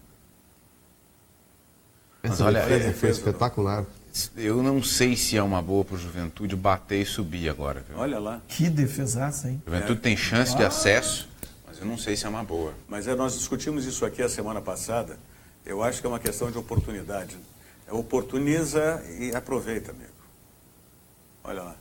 Mas olha, foi espetacular. Eu não sei se é uma boa para o Juventude bater e subir agora. Viu? Olha lá. Que defesaça, hein? Juventude tem chance de acesso, mas eu não sei se é uma boa. Mas nós discutimos isso aqui a semana passada. Eu acho que é uma questão de oportunidade. Oportuniza e aproveita, amigo. Olha lá.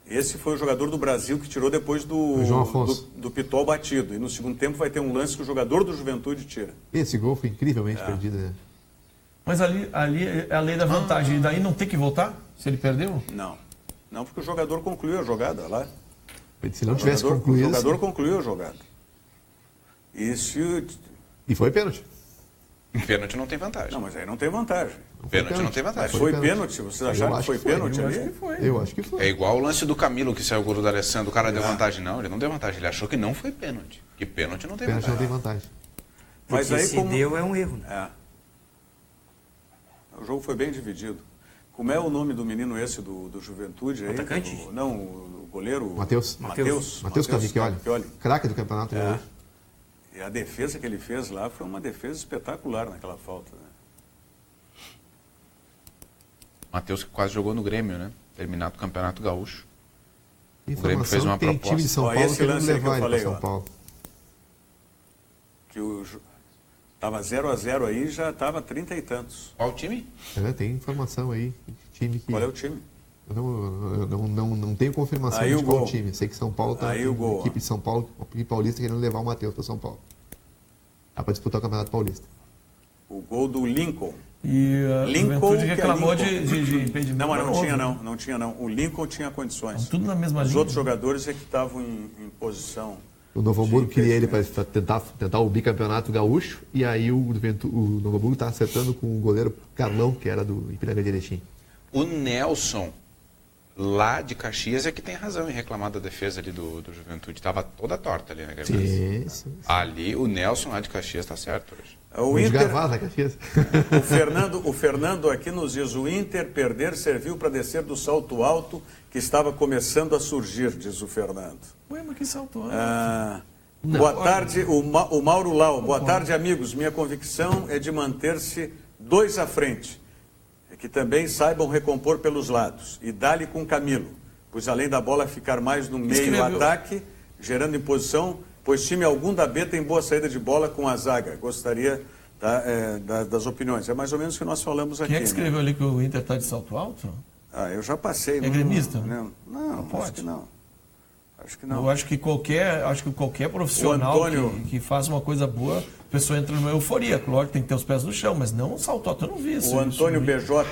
Esse foi o jogador do Brasil que tirou depois do Pitol batido. E no segundo tempo vai ter um lance que o jogador do Juventude tira. Esse gol foi incrivelmente perdido, né? Mas ali é a lei da vantagem. E daí não tem que voltar? Se ele perdeu? Não. Não, porque o jogador concluiu a jogada lá. Se não tivesse concluído... O jogador concluiu a jogada. E foi pênalti. Pênalti não tem vantagem. Não, mas aí não tem vantagem. Pênalti não tem vantagem. Mas foi pênalti? Vocês acharam que foi pênalti ali? Eu acho que foi. É igual o lance do Camilo, que saiu o gol do D'Alessandro. O cara deu vantagem. Não, ele não deu vantagem. Ele achou que não foi pênalti. Que pênalti não tem vantagem. Pênalti não tem vantagem. Mas aí, se deu, é um erro. Né? O jogo foi bem dividido. Como é o nome do menino esse do Juventude? Aí? Atacante? O goleiro... Matheus Cavicchioli. Craque do campeonato. E a defesa que ele fez lá foi uma defesa espetacular naquela falta. Né? Matheus que quase jogou no Grêmio, né? Terminado o Campeonato Gaúcho. O Grêmio fez uma proposta. Time de São Paulo esse lance aí que eu falei, São Paulo. Que estava 0-0 aí, já estava 30 e tantos. Qual time? Tem informação aí. Qual é o time? Eu não tenho confirmação aí de qual time. Sei que São Paulo está aí a equipe de São Paulo, a equipe paulista querendo levar o Matheus para São Paulo. Dá para disputar o Campeonato Paulista. O gol do Lincoln. E a Juventude reclamou de impedimento. Não, mas não tinha não. O Lincoln tinha condições. Tudo na mesma linha. Os outros jogadores é que estavam em posição. O Novo Hamburgo queria ele para tentar o bicampeonato gaúcho, e aí o Novo Hamburgo está acertando com o goleiro Carlão, que era do Ipiranga de Erechim. O Nelson, lá de Caxias, é que tem razão em reclamar da defesa ali do Juventude. Estava toda torta ali, né? Sim. Ali, o Nelson lá de Caxias está certo hoje. O Inter, Caxias. o Fernando aqui nos diz: o Inter perder serviu para descer do salto alto que estava começando a surgir, diz o Fernando. Ué, mas que salto alto? Boa tarde, o Mauro Lau. Boa tarde, amigos. Minha convicção é de manter-se 2 à frente. É que também saibam recompor pelos lados. E dá-lhe com Camilo, pois além da bola ficar mais no meio ataque, gerando imposição, pois time algum da B tem boa saída de bola com a zaga. Gostaria das opiniões. É mais ou menos o que nós falamos aqui. Quem é que escreveu ali que o Inter está de salto alto? Eu já passei. É gremista? Não, pode. Acho que não. Acho que não. Eu acho que qualquer profissional que faz uma coisa boa, a pessoa entra numa euforia. Claro que tem que ter os pés no chão, mas não um salto alto. Eu não vi isso. O Antônio BJ.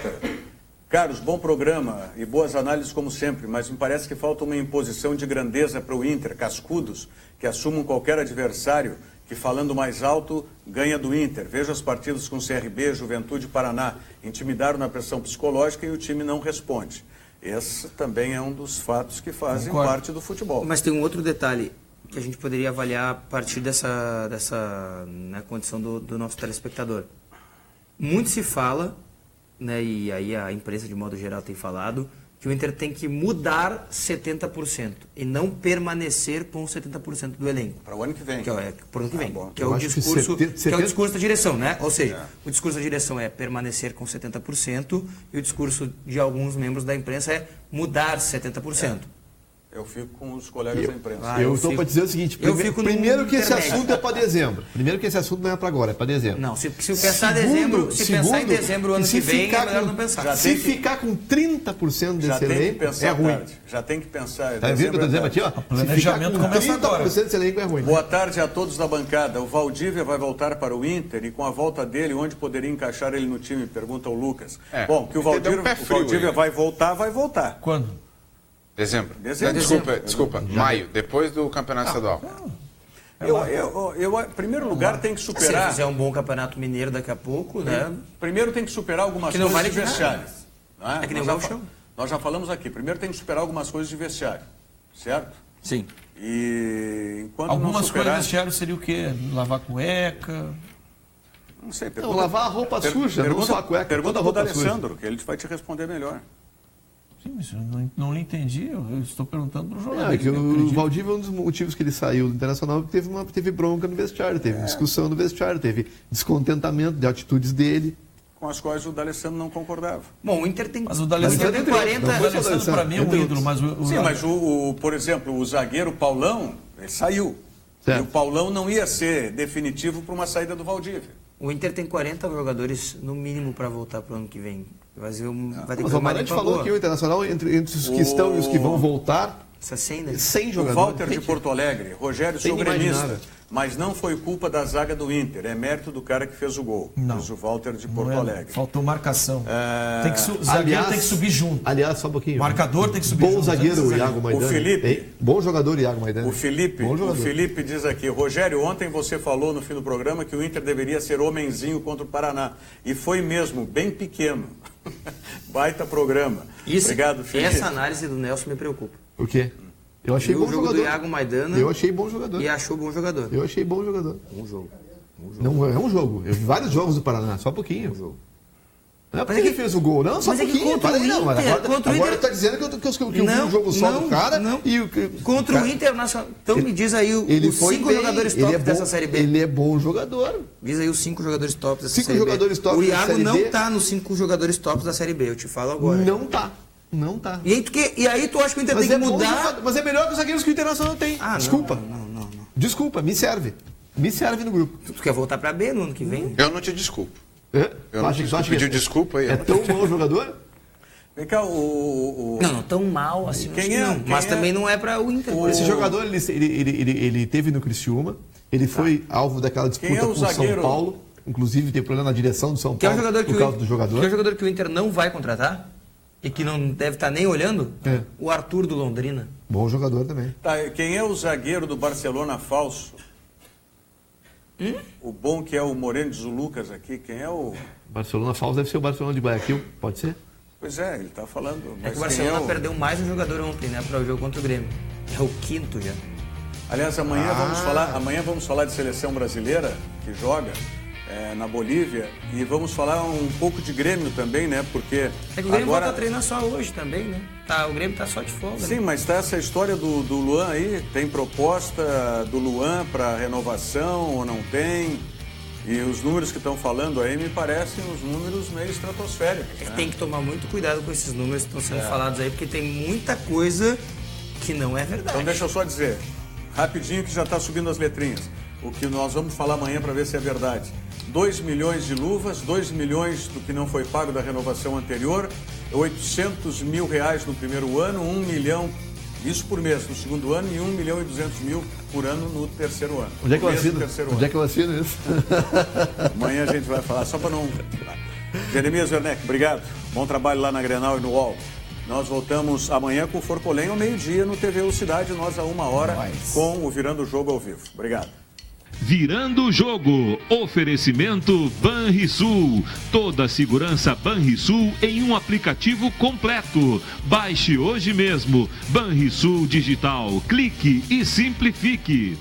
Carlos, bom programa e boas análises como sempre, mas me parece que falta uma imposição de grandeza para o Inter, cascudos, que assumam qualquer adversário, que falando mais alto, ganha do Inter. Veja as partidas com CRB, Juventude e Paraná. Intimidaram na pressão psicológica e o time não responde. Esse também é um dos fatos que fazem parte do futebol. Mas tem um outro detalhe que a gente poderia avaliar a partir dessa condição do nosso telespectador. Muito se fala, né, e aí a imprensa de modo geral tem falado, que o Inter tem que mudar 70% e não permanecer com 70% do elenco. Para o ano que vem. Para o ano que vem. Bom. Que é o discurso da direção, né? Ou seja, o discurso da direção é permanecer com 70% e o discurso de alguns membros da imprensa é mudar 70%. Eu fico com os colegas da imprensa. Eu estou para dizer o seguinte, primeiro que esse assunto é para dezembro. Primeiro que esse assunto não é para agora, é para dezembro. Não, se pensar pensar em dezembro ano que vem, é melhor não pensar. Se ficar com 30% desse elenco, é ruim. Já tem que pensar. Está vendo o que eu estou dizendo aqui? Ó? Planejamento começa agora. 30% desse elenco é ruim. Boa tarde a todos da bancada. O Valdívia vai voltar para o Inter e com a volta dele, onde poderia encaixar ele no time? Pergunta o Lucas. Bom, que o Valdívia vai voltar. Quando? Dezembro. Desculpa. Maio, depois do Campeonato Estadual. Em primeiro lugar, tem que superar... Se ele fizer um bom Campeonato Mineiro daqui a pouco, né? Primeiro tem que superar algumas coisas de vestiário. É que nem o Gauchão. Nós já falamos aqui. Primeiro tem que superar algumas coisas de vestiário. Certo? Sim. E enquanto algumas não superar... coisas de vestiário seria o quê? Lavar cueca... Não sei. Lavar a roupa suja, não só a cueca. Pergunta para o Alessandro, que ele vai te responder melhor. Sim, mas eu não entendi, eu estou perguntando para o jornalista. É que o Valdívia, um dos motivos que ele saiu do Internacional, teve bronca no vestiário, teve discussão no vestiário, teve descontentamento de atitudes dele. Com as quais o D'Alessandro não concordava. Bom, o Inter tem... Mas o D'Alessandro tem 40... O D'Alessandro para mim é um ídolo, mas Sim, mas por exemplo, o zagueiro Paulão, ele saiu. Certo. E o Paulão não ia ser definitivo para uma saída do Valdívia. O Inter tem 40 jogadores, no mínimo, para voltar para o ano que vem. Vai ter que mas o Amarante falou que o Internacional, entre os que estão e os que vão voltar, 100 jogadores. O Walter de Porto Alegre, Rogério, sou gremista, mas não foi culpa da zaga do Inter, é mérito do cara que fez o gol. Não. Diz o Walter de Porto Alegre. Faltou marcação. Zagueiro tem que subir junto. Aliás, só um pouquinho. Marcador tem que subir junto. Bom zagueiro, o Iago Maidana. O Felipe. Bom jogador, o Iago Maidana. O Felipe diz aqui, Rogério, ontem você falou no fim do programa que o Inter deveria ser homenzinho contra o Paraná. E foi mesmo, bem pequeno. Baita programa. Obrigado, Felipe. Essa análise do Nelson me preocupa. O quê? Eu achei bom jogador. Do Iago Maidana. Eu achei bom jogador. E achou bom jogador. Eu achei bom jogador. Um jogo. Não é um jogo. Eu vi vários jogos do Paraná, só um pouquinho. Um jogo. Não é porque ele fez o gol, não, só um pouquinho. Agora está dizendo que eu vi um jogo só do cara. Contra o Internacional. Então me diz aí os 5 jogadores top dessa Série B. Ele é bom jogador. Diz aí os 5 jogadores top dessa Série B. 5 jogadores top da Série B. O Iago não está nos 5 jogadores top da Série B, eu te falo agora. Não tá. Não tá. E aí tu acha que o Inter tem que mudar? Mas é melhor que os zagueiros que o Internacional tem. Desculpa. Não. Desculpa, me serve. Me serve no grupo. Tu quer voltar pra B no ano que vem? Eu não te desculpo. Eu acho que pediu desculpa aí. É tão bom jogador? Vem cá, Não, tão mal assim. Mas também não é para o Inter. Esse jogador, ele teve no Criciúma, ele foi alvo daquela disputa com o São Paulo, inclusive tem problema na direção do São Paulo por causa do jogador. Que é o jogador que o Inter não vai contratar e que não deve estar nem olhando? O Arthur do Londrina. Bom jogador também. Tá, quem é o zagueiro do Barcelona falso? O bom que é o Moreno de Lucas aqui, quem é o... Barcelona falso deve ser o Barcelona de Guayaquil, pode ser? Pois é, ele está falando. Mas que o Barcelona perdeu mais um jogador ontem, né, para o jogo contra o Grêmio. É o 5º já. Aliás, amanhã vamos falar de seleção brasileira que joga. na Bolívia. E vamos falar um pouco de Grêmio também, né? Porque é que o Grêmio volta a treinar só hoje também, né? O Grêmio tá só de folga. Sim, né? mas tá essa história do Luan aí. Tem proposta do Luan para renovação ou não tem? E os números que estão falando aí me parecem uns números meio estratosféricos. É que tem que tomar muito cuidado com esses números que estão sendo falados aí, porque tem muita coisa que não é verdade. Então deixa eu só dizer, rapidinho, que já está subindo as letrinhas. O que nós vamos falar amanhã para ver se é verdade. 2 milhões de luvas, 2 milhões do que não foi pago da renovação anterior, 800 mil reais no primeiro ano, 1 milhão, isso por mês no segundo ano, e 1 milhão e 200 mil por ano no terceiro ano. Onde é que eu assino isso? Amanhã a gente vai falar, só para não... Jeremias Werneck, obrigado. Bom trabalho lá na Grenal e no UOL. Nós voltamos amanhã com o Forpolém ao meio-dia no TV Cidade, nós a 1h com o Virando o Jogo ao vivo. Obrigado. Virando o Jogo, oferecimento Banrisul, toda a segurança Banrisul em um aplicativo completo. Baixe hoje mesmo, Banrisul Digital, clique e simplifique.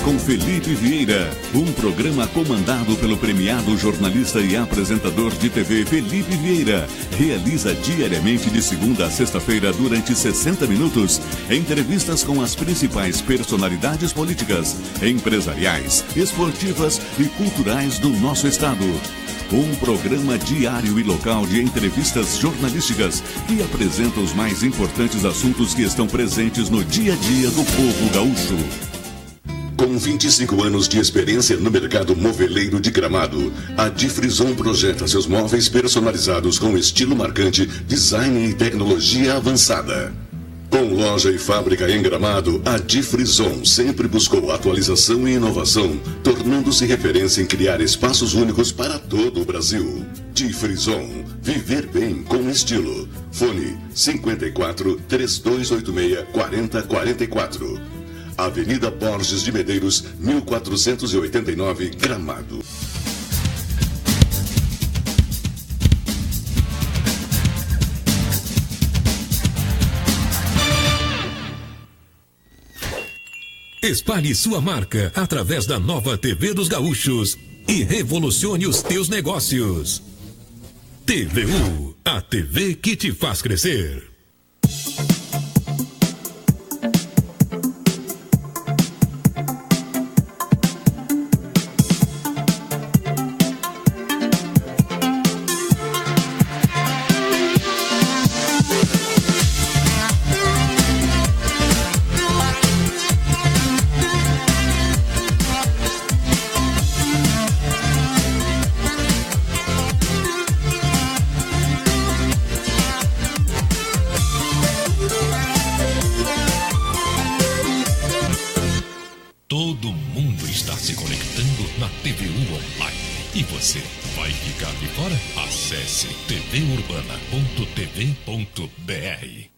Com Felipe Vieira, um programa comandado pelo premiado jornalista e apresentador de TV Felipe Vieira. Realiza diariamente de segunda a sexta-feira durante 60 minutos entrevistas com as principais personalidades políticas, empresariais, esportivas e culturais do nosso estado. Um programa diário e local de entrevistas jornalísticas que apresenta os mais importantes assuntos que estão presentes no dia a dia do povo gaúcho. Com 25 anos de experiência no mercado moveleiro de Gramado, a Difrison projeta seus móveis personalizados com estilo marcante, design e tecnologia avançada. Com loja e fábrica em Gramado, a Difrison sempre buscou atualização e inovação, tornando-se referência em criar espaços únicos para todo o Brasil. Difrison, viver bem com estilo. Fone 54 3286 4044. Avenida Borges de Medeiros, 1489, Gramado. Espalhe sua marca através da nova TV dos Gaúchos e revolucione os teus negócios. TVU, a TV que te faz crescer. Todo mundo está se conectando na TVU Online. E você vai ficar de fora? Acesse tvurbana.tv.br.